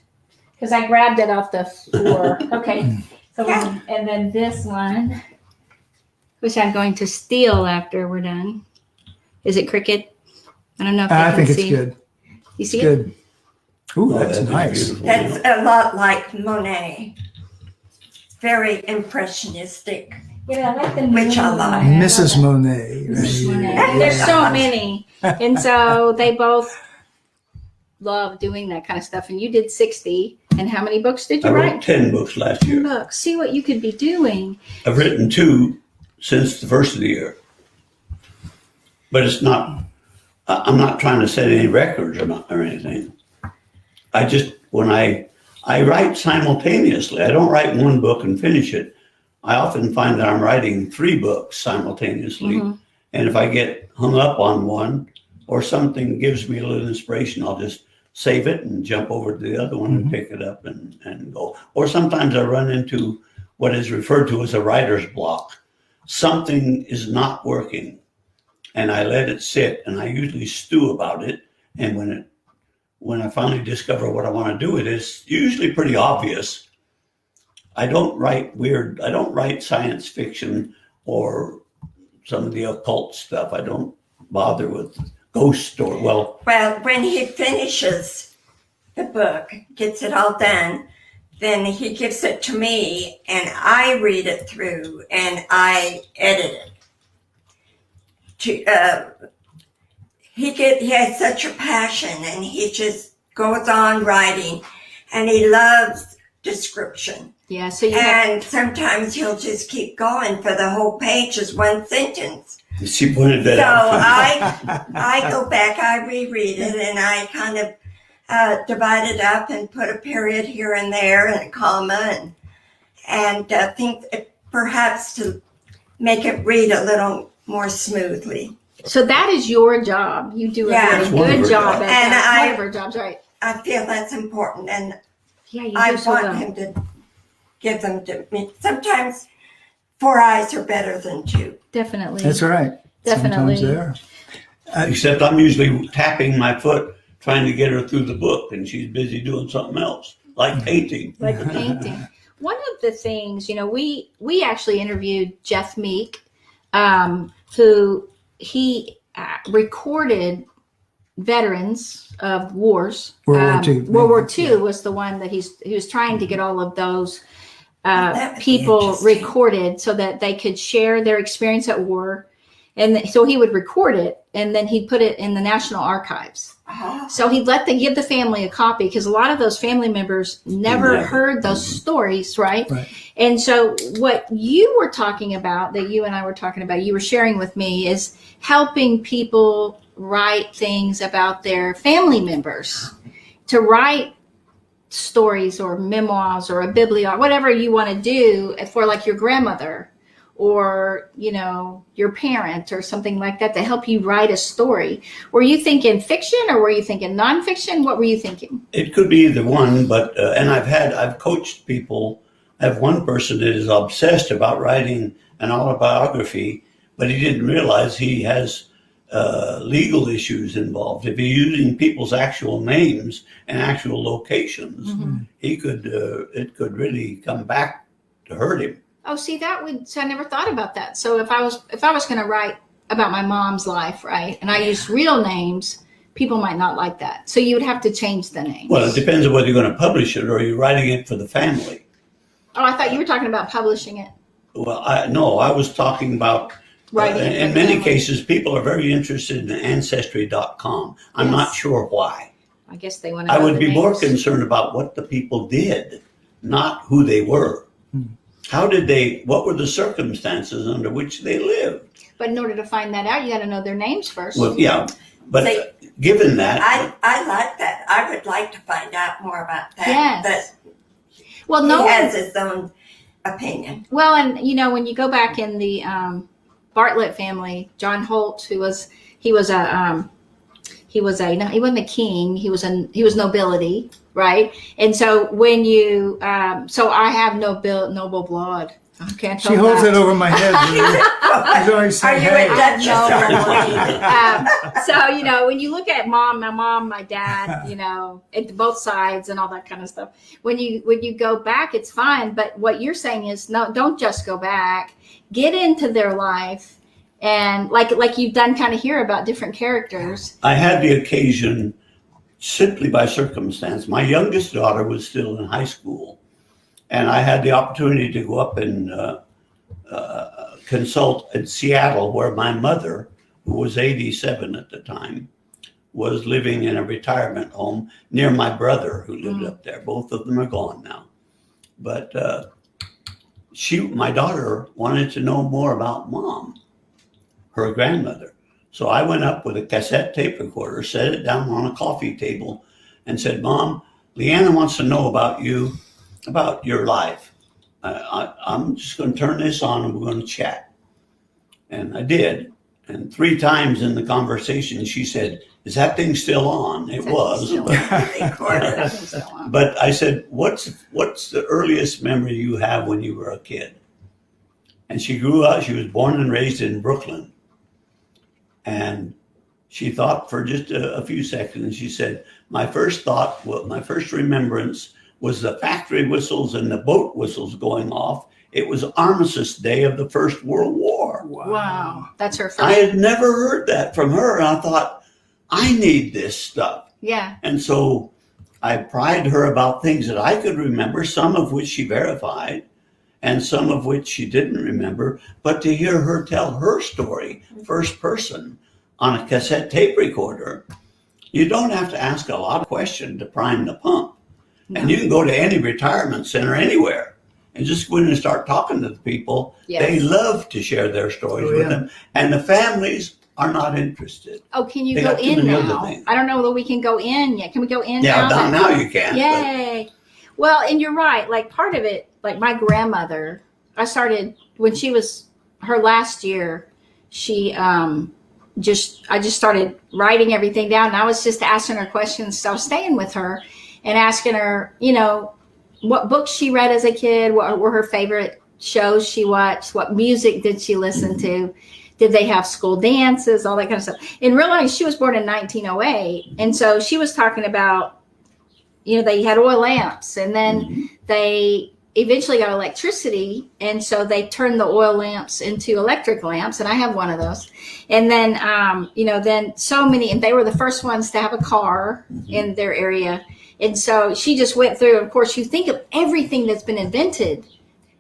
Because I grabbed it off the floor. Okay. So Yeah. and then this one, which I'm going to steal after we're done. Is it cricket? I don't know if you I can think it's see. good. You see It's it? good. Ooh, Oh, that's that is nice. beautiful. That's a lot like Monet. Very impressionistic. Yeah, I like the Which I moon. like. Mrs. Monet. Mrs. right Monet. here. And there's Yeah. so many. And so they both love doing that kind of stuff. And you did 60. And how many books did I you wrote write? 10 books last 10 year. books. See what you could be doing. I've written 2 since the first of the year. But it's not, I'm not trying to set any records or anything. I just, when I write simultaneously, I don't write one book and finish it. I often find that I'm writing 3 books simultaneously. Mhm. And if I get hung up on one or something gives me a little inspiration, I'll just save it and jump over to the other one and pick it up and go. Or sometimes I run into what is referred to as a writer's block. Something is not working and I let it sit and I usually stew about it. And when I finally discover what I want to do, it is usually pretty obvious. I don't write science fiction or some of the occult stuff. I don't bother with ghost story. Well, When he finishes the book, gets it all done, then he gives it to me and I read it through and I edit it. He has such a passion and he just goes on writing and he loves description. Yeah, so you have, And sometimes he'll just keep going for the whole page as one sentence. she pointed that So out. I go back, I reread it, and I kind of divide it up and put a period here and there and a comma, and think perhaps to make it read a little more smoothly. so that is your job. You do a Yeah. very It's one of good her job jobs. at And that. I- One of her jobs, right? I feel that's important, and Yeah, you I do so want well. him to give them to me. Sometimes 4 eyes are better than 2. Definitely. That's right. Definitely. Sometimes they are. Except I'm usually tapping my foot trying to get her through the book and she's busy doing something else, like painting. Like the painting. One of the things, we actually interviewed Jeff Meek, who he recorded veterans of wars. World War II. World War II was the one that he was trying to get all of those That would be people interesting. recorded so that they could share their experience at war. And so he would record it and then he'd put it in the National Archives. Oh, So he'd give the family a copy because a lot of those family members never Never. heard those stories, right? Right. And so what you were talking about, that you and I were talking about, you were sharing with me, is helping people write things about their family members, to write stories or memoirs or a bibliography, whatever you want to do for like your grandmother or, your parent or something like that, to help you write a story. Were you thinking fiction or were you thinking nonfiction? What were you thinking? It could be either one, but, and I've coached people. I have one person that is obsessed about writing an autobiography, but he didn't realize he has legal issues involved. If he's using people's actual names and actual locations, he could, it could really come back to hurt him. Oh, see, so I never thought about that. So if I was going to write about my mom's life, right, and I use real names, people might not like that. So you would have to change the names. Well, it depends on whether you're going to publish it or you're writing it for the family. Oh, I thought you were talking about publishing it. Well, I was talking about, Writing it for in the many family. cases, people are very interested in Ancestry.com. I'm Yes. not sure why. I guess they want to I know would the be more names. concerned about what the people did, not who they were. What were the circumstances under which they lived? But in order to find that out, you got to know their names first. Well, yeah, but See, given that, I like that. I would like to find out more about that. Yes. Well, But no he one. has his own opinion. Well, and when you go back in the Bartlett family, John Holt, he wasn't a king. He was nobility, right? And so when you, so I have noble blood. I can't tell She holds that. it over my head. He's always Are saying, you hey. a Duchess? So when you look at my mom, my dad, at both sides and all that kind of stuff. When you go back, it's fine. But what you're saying is, no, don't just go back. Get into their life, and like you've done kind of here about different characters. I had the occasion simply by circumstance. My youngest daughter was still in high school, and I had the opportunity to go up and consult in Seattle, where my mother, who was 87 at the time, was living in a retirement home near my brother, who lived up there. Both of them are gone now. But my daughter wanted to know more about Mom, her grandmother. So I went up with a cassette tape recorder, set it down on a coffee table, and said, Mom, Leanna wants to know about you, about your life. I'm just going to turn this on and we're going to chat. And I did. And 3 times in the conversation, she said, is that thing still on? It was. But I said, what's the earliest memory you have when you were a kid? And she grew up, she was born and raised in Brooklyn. And she thought for just a few seconds. She said, my first remembrance was the factory whistles and the boat whistles going off. It was Armistice Day of the First World War. Wow. That's her first. I had never heard that from her. And I thought, I need this stuff. Yeah. And so I pried her about things that I could remember, some of which she verified and some of which she didn't remember. But to hear her tell her story, first person, on a cassette tape recorder, you don't have to ask a lot of questions to prime the pump. No. And you can go to any retirement center anywhere and just go in and start talking to the people. Yes. They love to share their stories with them. And the families are not interested. Oh, can you go in now? I don't know that we can go in yet. Can we go in now? Yeah, now you can. Yay. But. Well, and you're right. Like part of it, like my grandmother, I started when she was her last year, I just started writing everything down. And I was just asking her questions. So I was staying with her and asking her, what books she read as a kid, what were her favorite shows she watched, what music did she listen to, did they have school dances, all that kind of stuff. And realized she was born in 1908. And so she was talking about, they had oil lamps and then they eventually got electricity. And so they turned the oil lamps into electric lamps. And I have one of those. And then, then so many, and they were the first ones to have a car in their area. And so she just went through, of course, you think of everything that's been invented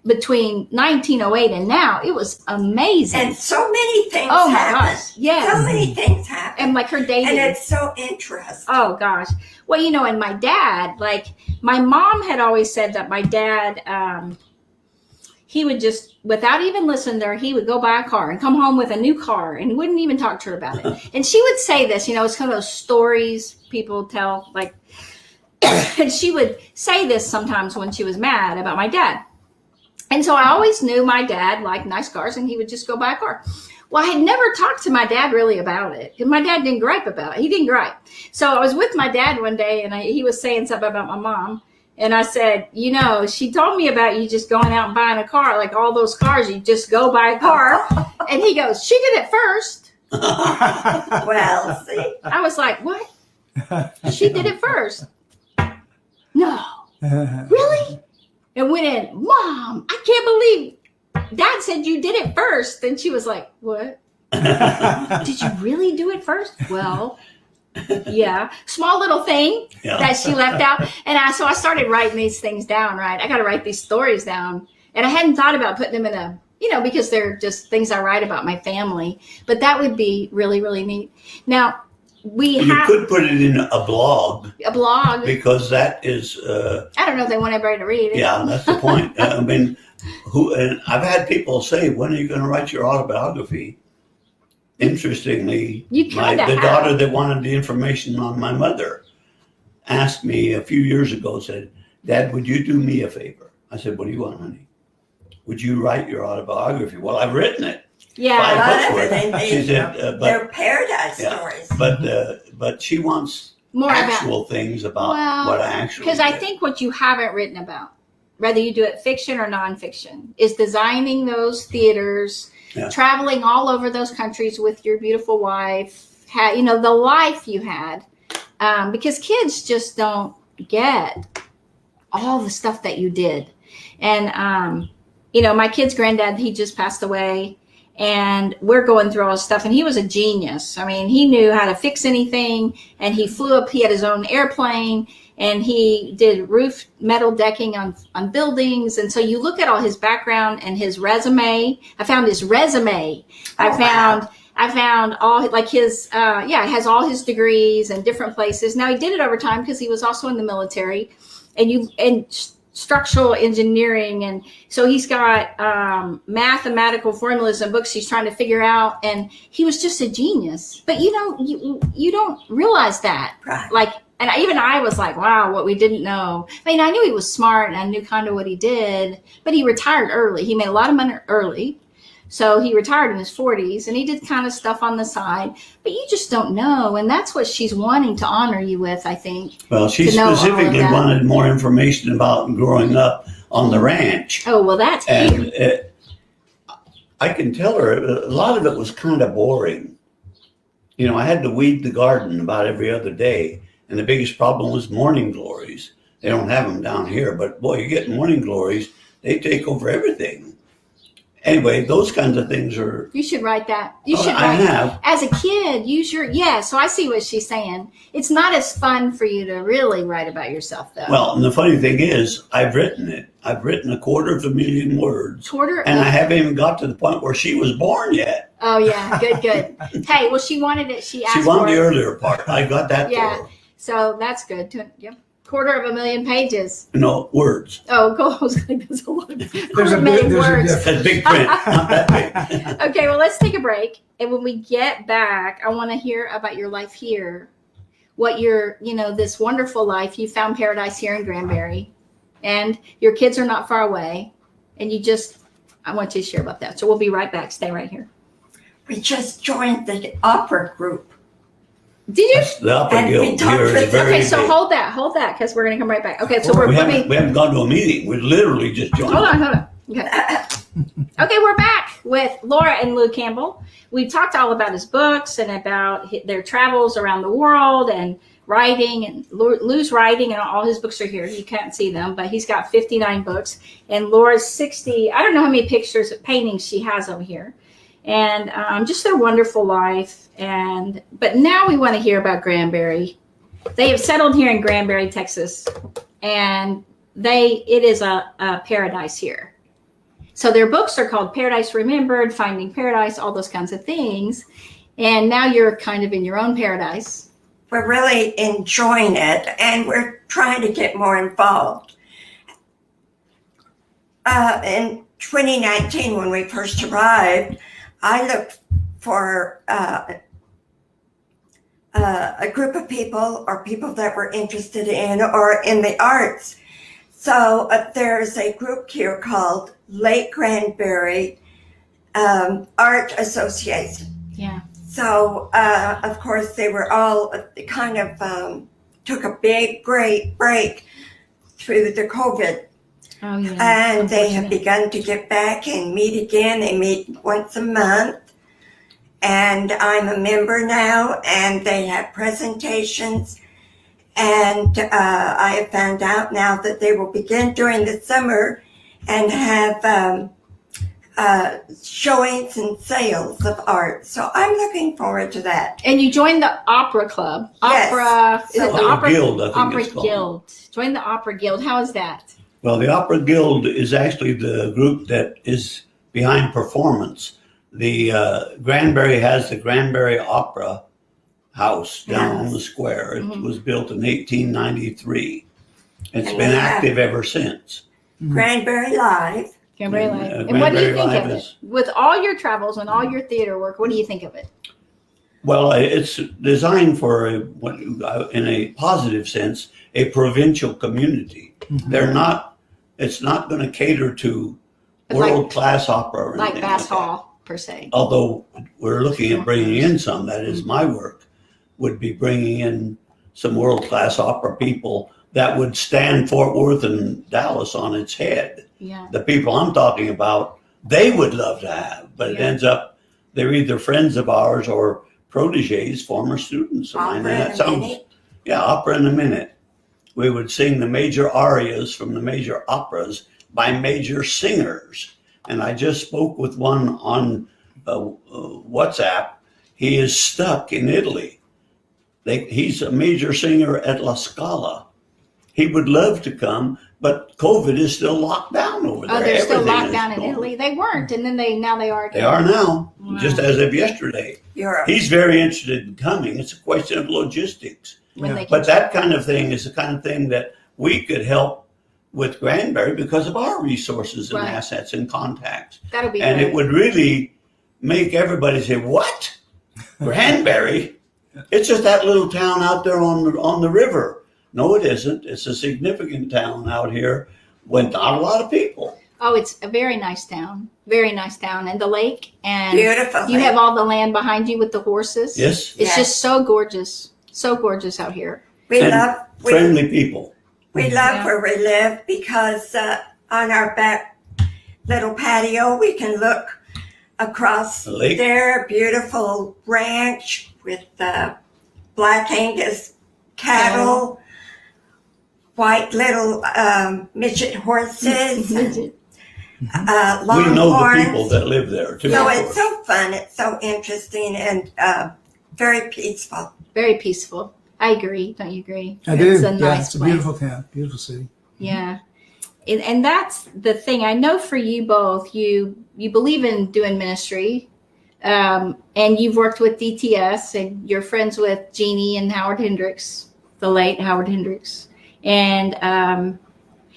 between 1908 and now. It was amazing. And so many things happened. Gosh, yes. So many things happened. And like her dating. And it's so interesting. Oh, gosh. Well, and my dad, like my mom had always said that my dad, he would just, without even listening to her, he would go buy a car and come home with a new car and wouldn't even talk to her about it. And she would say this, it's kind of those stories people tell, like, and she would say this sometimes when she was mad about my dad. And so I always knew my dad liked nice cars and he would just go buy a car. Well, I had never talked to my dad really about it because my dad didn't gripe about it. He didn't gripe. So I was with my dad one day and he was saying something about my mom. And I said, she told me about you just going out and buying a car, like all those cars, you just go buy a car. And he goes, she did it first. Well, see. I was like, what? She did it first. No. Really? And went in, Mom, I can't believe Dad said you did it first. And she was like, what? Did you really do it first? Well, Yeah, small little thing Yeah. that she left out. And so I started writing these things down, right? I got to write these stories down. And I hadn't thought about putting them in a, because they're just things I write about my family. But that would be really, really neat. Now, You could put it in a blog a blog. because that is, I don't know if they want everybody to read it. yeah, that's the point. I mean, and I've had people say, when are you going to write your autobiography? Interestingly, You kinda the have. daughter that wanted the information on my mother asked me a few years ago, said, Dad, would you do me a favor? I said, what do you want, honey? Would you write your autobiography? Well, I've written it. Yeah. 5 lot books of worth. it, She said, They're paradise Yeah. stories. but she wants More about. actual things about Well, what I actually Because I did. think what you haven't written about, whether you do it fiction or nonfiction, is designing those theaters, Yeah. traveling all over those countries with your beautiful wife, the life you had. Because kids just don't get all the stuff that you did. And, my kid's granddad, he just passed away. And we're going through all this stuff. And he was a genius. I mean, he knew how to fix anything. And he flew up. He had his own airplane. And he did roof metal decking on buildings. And so you look at all his background and his resume. I found his resume. Wow. I found all like his, it has all his degrees and different places. Now he did it over time because he was also in the military and structural engineering. And so he's got mathematical formulas and books he's trying to figure out. And he was just a genius. But you don't realize that. Right. And even I was like, wow, what we didn't know. I mean, I knew he was smart and I knew kind of what he did, but he retired early. He made a lot of money early. So he retired in his 40s and he did kind of stuff on the side, but you just don't know. And that's what she's wanting to honor you with, I think. Well, she to know all of specifically that. wanted more information about growing up on the ranch. Oh, well, that's cute. And I can tell her a lot of it was kind of boring. I had to weed the garden about every other day. And the biggest problem was morning glories. They don't have them down here, but boy, you get morning glories, they take over everything. Anyway, those kinds of things are. You should write that. You should I write. have. As a kid, so I see what she's saying. It's not as fun for you to really write about yourself, though. Well, and the funny thing is, I've written it. I've written 250,000 words. And I haven't even got to the point where she was born yet. Oh, yeah. Good. Hey, well, she wanted it. She asked She wanted for the it. earlier part. I got that Yeah. for her. So that's good. Yep. 250,000 pages. No, words. Oh, cool. I was like, that's a lot of There's a quarter-million words. difference. That's big print, not that big. Okay, well, let's take a break. And when we get back, I want to hear about your life here. What this wonderful life. You found paradise here in Granbury. And your kids are not far away. And I want you to share about that. So we'll be right back. Stay right here. We just joined the opera group. Did you? The Upper And we Guild talked here is with- very Okay, so big. hold that, because we're going to come right back. Okay, so We let me. haven't gone to a meeting. We literally just joined. Hold on. Okay. Okay, we're back with Laura and Lou Campbell. We talked all about his books and about their travels around the world and writing. And Lou's writing, and all his books are here. You can't see them, but he's got 59 books. And Laura's 60. I don't know how many paintings she has over here. And just their wonderful life. But now we want to hear about Granbury. They have settled here in Granbury, Texas, and it is a paradise here. So their books are called Paradise Remembered, Finding Paradise, all those kinds of things. And now you're kind of in your own paradise. We're really enjoying it, and we're trying to get more involved. In 2019, when we first arrived, I looked for a group of people or people that were interested in or in the arts. So there's a group here called Lake Granbury Art Association. Yeah. So, of course, they were all kind of took a great break through the COVID. Oh, yeah. And they have begun to get back and meet again. They meet once a month. And I'm a member now, and they have presentations. And I have found out now that they will begin during the summer and have showings and sales of art. So I'm looking forward to that. And you joined the opera club. Yes. Opera, is it the Opera opera Guild, I think Opera it's called. Guild. Join the Opera Guild. How is that? Well, the Opera Guild is actually the group that is behind performance. The Granbury has the Granbury Opera House down on the square. It was built in 1893. It's And been they have- active ever since. Granbury Live. Granbury And, Live. uh, And what do you Granbury think Live of it? is- With all your travels and all your theater work, what do you think of it? Well, it's designed for in a positive sense, a provincial community. They're not. It's not going to cater to It's like- world-class opera or Like anything Bass that. Hall, per se. Although we're looking at bringing in some, that is my work, would be bringing in some world-class opera people that would stand Fort Worth and Dallas on its head. Yeah. The people I'm talking about, they would love to have, but it Yeah. ends up they're either friends of ours or proteges, former students of mine. Opera And in that a sounds, minute. yeah, opera in a minute. We would sing the major arias from the major operas by major singers. And I just spoke with one on WhatsApp. He is stuck in Italy. He's a major singer at La Scala. He would love to come, but COVID is still locked down over there. Oh, they're still Everything locked is down in going- Italy. They weren't, and then now they are. They are now, Wow. just as of yesterday. Europe. He's very interested in coming. It's a question of logistics. When Yeah. they can But that kind of thing is the kind of thing that we could help with Granbury because of our resources and Right. assets and contacts. That'll be And great. it would really make everybody say, "What? Granbury? It's just that little town out there on the river." No, it isn't. It's a significant town out here with not a lot of people. Oh, it's a very nice town. Very nice town. And the lake. And Beautiful. you have all the land behind you with the horses. Yes, It's Yes. just so gorgeous. So gorgeous out here. we and love friendly people. we love Yeah. where we live because on our back little patio we can look across The lake. their beautiful ranch with black Angus cattle, white little midget horses, Midget. We know the longhorns. people that live there too. So of it's course. so fun. It's so interesting and very peaceful. Very peaceful. I agree. Don't you agree? I do. It's a Yeah, nice it's a place. beautiful town, beautiful city. Yeah. And that's the thing. I know for you both, you believe in doing ministry. And you've worked with DTS and you're friends with Jeannie and Howard Hendricks, the late Howard Hendricks. And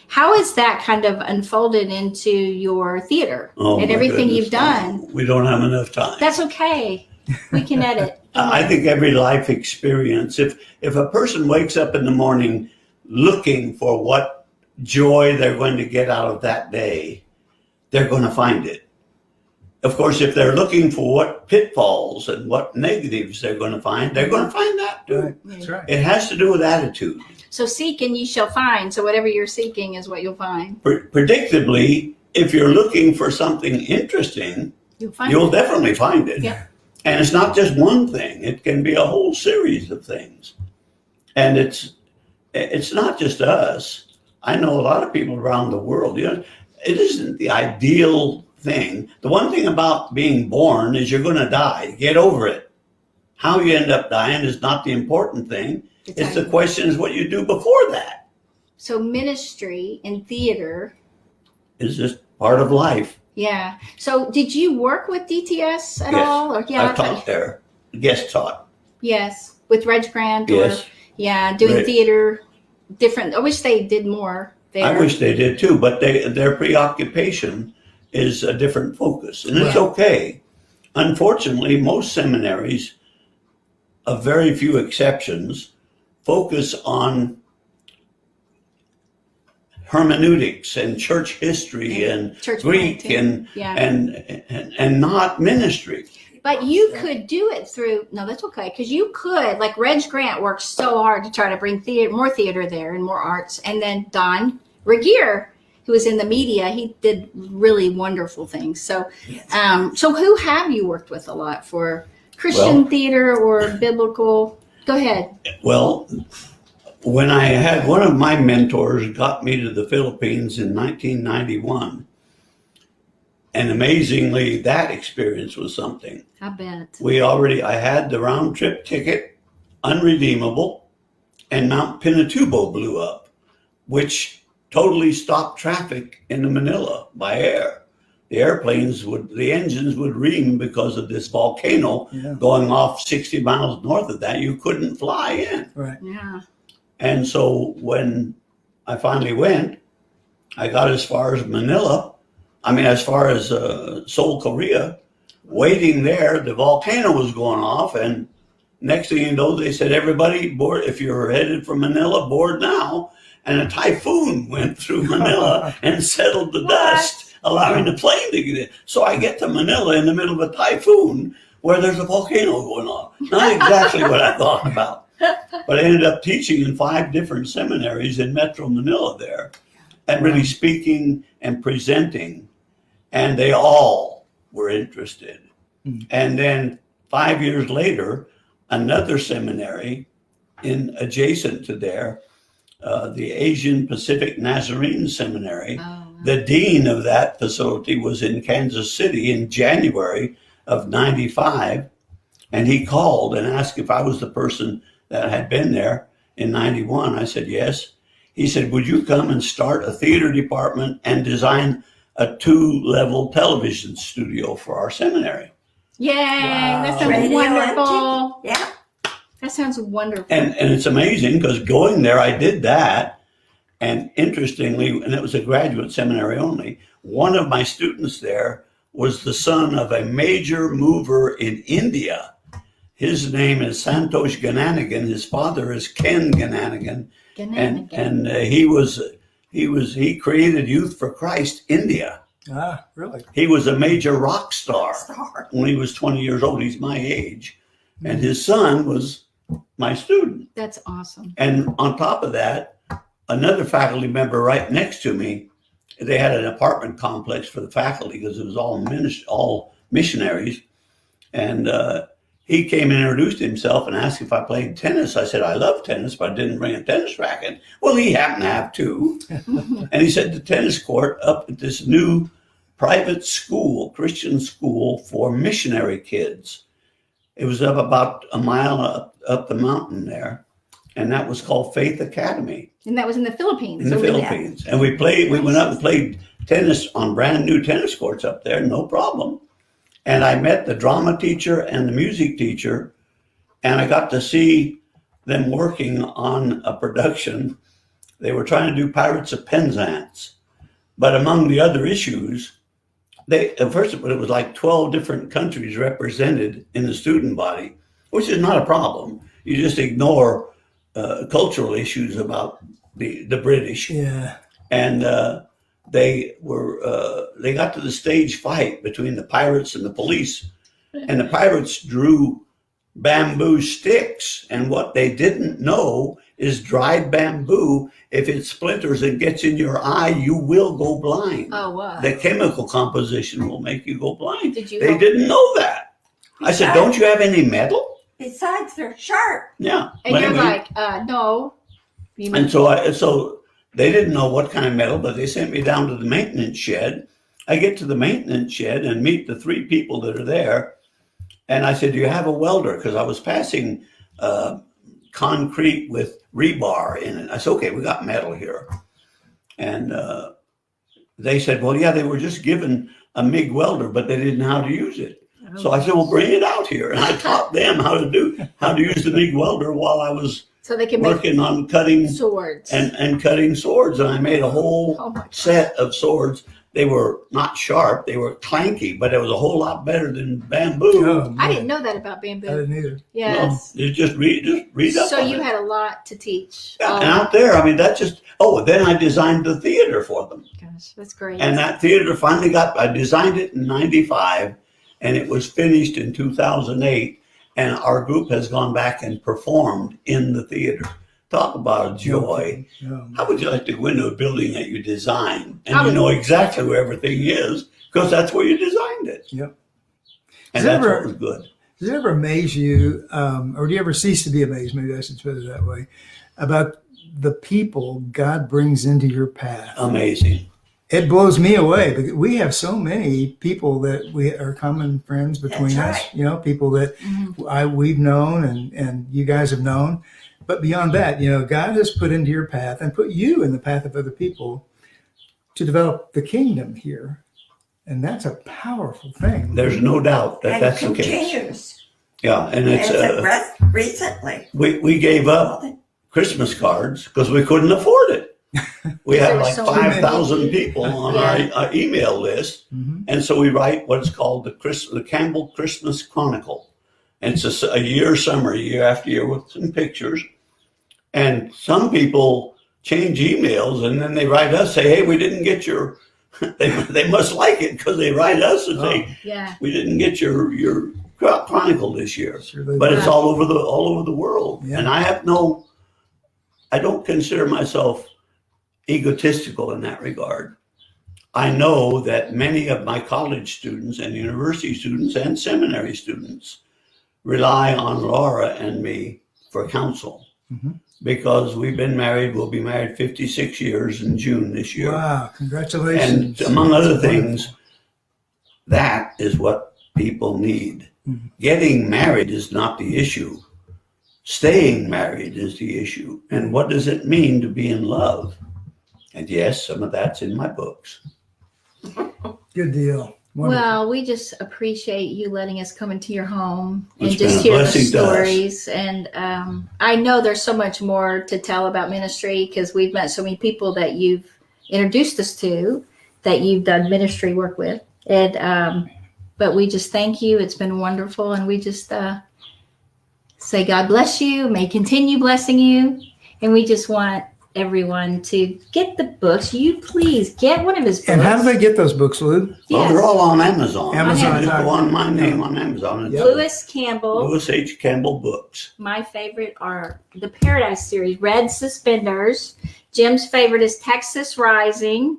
how is that kind of unfolded into your theater Oh, and my everything goodness. you've done? We don't have enough time. That's okay. We can edit. I think every life experience, if a person wakes up in the morning looking for what joy they're going to get out of that day, they're going to find it. Of course, if they're looking for what pitfalls and what negatives they're going to find, they're going to find that too. Right. That's right. It has to do with attitude. So seek and ye shall find. So whatever you're seeking is what you'll find. Predictably, if you're looking for something interesting, You'll find you'll it. definitely find it. Yeah. And it's not just one thing. It can be a whole series of things. And it's not just us. I know a lot of people around the world. You know, it isn't the ideal thing. The one thing about being born is you're going to die. Get over it. How you end up dying is not the important thing. It's the question is what you do before that. So ministry and theater. Is just part of life. Yeah. So did you work with DTS at Yes. all? Or I taught there. Guest taught. Yes. With Reg Grant or Yes. doing Right. theater different. I wish they did more there. I wish they did too, but their preoccupation is a different focus, and it's Right. okay. Unfortunately, most seminaries, of very few exceptions, focus on hermeneutics and church history and Church Greek planting. and not ministry. But you could do it through, no, that's okay. Because you could, like Reg Grant worked so hard to try to bring more theater there and more arts. And then Don Regier, who was in the media, he did really wonderful things. So, so who have you worked with a lot for Christian Well- theater or biblical? Go ahead. Well, when I had one of my mentors got me to the Philippines in 1991, And amazingly, that experience was something. I bet. I had the round trip ticket, unredeemable, and Mount Pinatubo blew up, which totally stopped traffic in Manila by air. The engines would ream because of this volcano going off 60 miles north of that. You couldn't fly in. Right. Yeah. And so when I finally went, I got as far as as far as Seoul, Korea. Waiting there, the volcano was going off, and next thing you know, they said, everybody board, if you're headed for Manila, board now. And a typhoon went through Manila and settled the dust, allowing the plane to get in. So I get to Manila in the middle of a typhoon where there's a volcano going on. Not exactly what I thought about. But I ended up teaching in 5 different seminaries in Metro Manila there, and really speaking and presenting. And they all were interested. And then 5 years later, another seminary adjacent to there, the Asian Pacific Nazarene Seminary. The dean of that facility was in Kansas City in January of 95. And he called and asked if I was the person that had been there in 91. I said, yes. He said, would you come and start a theater department and design a 2-level television studio for our seminary? Yay! Wow. That sounds Radio and wonderful. Yeah. That sounds wonderful. And it's amazing because going there, I did that. And interestingly, and it was a graduate seminary only, one of my students there was the son of a major mover in India. His name is Santosh Gananigan. His father is Ken Gananigan. And he created Youth for Christ India. Ah, really? He was a major rock star when he was 20 years old. He's my age. And his son was my student. That's awesome. And on top of that, another faculty member right next to me, they had an apartment complex for the faculty because it was all missionaries. And he came and introduced himself and asked if I played tennis. I said, I love tennis, but I didn't bring a tennis racket. Well, he happened to have 2. And he said the tennis court up at this new private school, Christian school for missionary kids. It was up about a mile up the mountain there. And that was called Faith Academy. And that was in the Philippines. In the Philippines. And we went up and played tennis on brand new tennis courts up there, no problem. And I met the drama teacher and the music teacher, and I got to see them working on a production. They were trying to do Pirates of Penzance. But among the other issues, first of all, it was like 12 different countries represented in the student body, which is not a problem. You just ignore cultural issues about the British. Yeah. And they got to the stage fight between the pirates and the police, and the pirates drew bamboo sticks. And what they didn't know is dried bamboo, if it splinters and gets in your eye, you will go blind. Oh, wow. The chemical composition will make you go blind. Did you They didn't know that. I said, don't you have any metal? Besides, they're sharp. Yeah. And But you're anyway, like, no. And so they didn't know what kind of metal, but they sent me down to the maintenance shed. I get to the maintenance shed and meet the 3 people that are there. And I said, do you have a welder? Because I was passing concrete with rebar in it. I said, okay, we got metal here. And they said, well, yeah, they were just given a MIG welder, but they didn't know how to use it. Oh. So I said, well, bring it out here. And I taught them how to use the MIG welder while I was So they can working on cutting swords. and cutting swords. And I made a whole set of swords. They were not sharp, they were clanky, but it was a whole lot better than bamboo. Oh, I didn't know that about bamboo. I didn't either. Yes. No, you just read up So on you it. had a lot to teach. Yeah, and out there, I mean, then I designed the theater for them. Gosh, that's great. And that theater finally I designed it in 95, and it was finished in 2008. And our group has gone back and performed in the theater. Talk about a joy. Oh, How would you like to go into a building that you designed and you know exactly where everything is because that's where you designed it? Yep. And that's what was good. Does it ever amaze you, or do you ever cease to be amazed, maybe I should put it that way, about the people God brings into your path? Amazing. It blows me away because we have so many people that we are common friends between That's us. right. You know, people that we've known and you guys have known. But beyond that, you know, God has put into your path and put you in the path of other people to develop the kingdom here, and that's a powerful thing. There's no doubt that And that's the case. continues. Yeah, and it's Recently. we gave up Christmas cards because we couldn't afford it. We There have were like so 5,000 people on Yeah. our email list, and so we write what is called the Campbell Christmas Chronicle. And it's a year summary, year after year, with some pictures. And some people change emails, and then they write us, say, "Hey, we didn't get your." They must like it because they write us and say, Yeah. "We didn't get your chronicle this year." Sure they But do. it's all over the world, Yeah. and I don't consider myself egotistical in that regard. I know that many of my college students and university students and seminary students rely on Laura and me for counsel because we've been married. We'll be married 56 years in June this year. Wow, congratulations. And among other That's things, wonderful. that is what people need. Getting married is not the issue. Staying married is the issue. And what does it mean to be in love? And yes, some of that's in my books. Good deal. Wonderful. Well, we just appreciate you letting us come into your home and It's been just a hear the blessing to us. stories. And I know there's so much more to tell about ministry because we've met so many people that you've introduced us to, that you've done ministry work with. And but we just thank you. It's been wonderful, and we just say God bless you, may continue blessing you, and we just want everyone to get the books. You please get one of his books. And how do they get those books, Lou? Well, they're all on Amazon. Amazon. Just go on my name on Amazon. It's Lewis Campbell. Lewis H. Campbell Books. My favorite are the Paradise series, Red Suspenders. Jim's favorite is Texas Rising.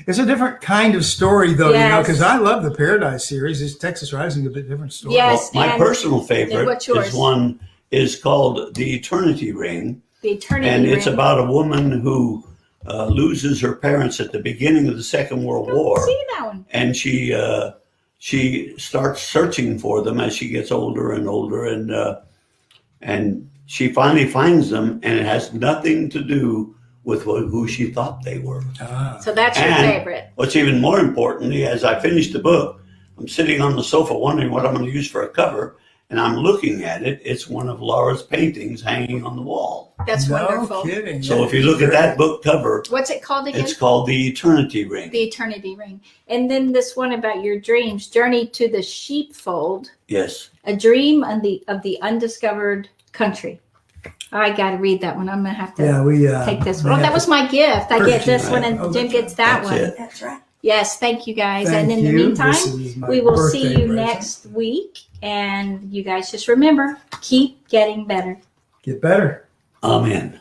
It's a different kind of story, though, you know, Yes. because I love the Paradise series. It's Texas Rising, a bit different story. Yes. Well, my and- personal favorite what's yours? is one is called The Eternity Ring. The Eternity And it's Ring. about a woman who loses her parents at the beginning of the Second World War. See that one. And she starts searching for them as she gets older and older, and she finally finds them, and it has nothing to do with who she thought they were. Ah. So that's your And favorite. what's even more importantly, as I finish the book, I'm sitting on the sofa wondering what I'm going to use for a cover, and I'm looking at it. It's one of Laura's paintings hanging on the wall. That's No wonderful. kidding. So if you look at that book cover, What's it called again? it's called The Eternity Ring. The Eternity Ring. And then this one about your dreams, Journey to the Sheepfold, Yes. a dream of the undiscovered country. I got to read that one. I'm going to have to Yeah, we take this may one. Oh, have that was to- my gift. I get purchase this it. one, and Oh, Jim that's gets that That's one. it. That's right. Yes, thank you guys. Thank and in the you. meantime, This is my we will see birthday you present. next week. And you guys just remember, keep getting better. Get better. Amen.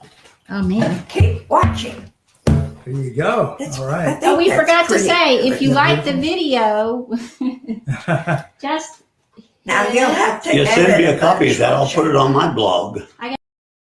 Amen. Keep watching. There you go. That's- All I right. think Oh, we that's forgot to pretty say, good. if you Yeah, like the beautiful. video, just Now you'll have to You send me edit a copy of that. I'll short put it on my blog.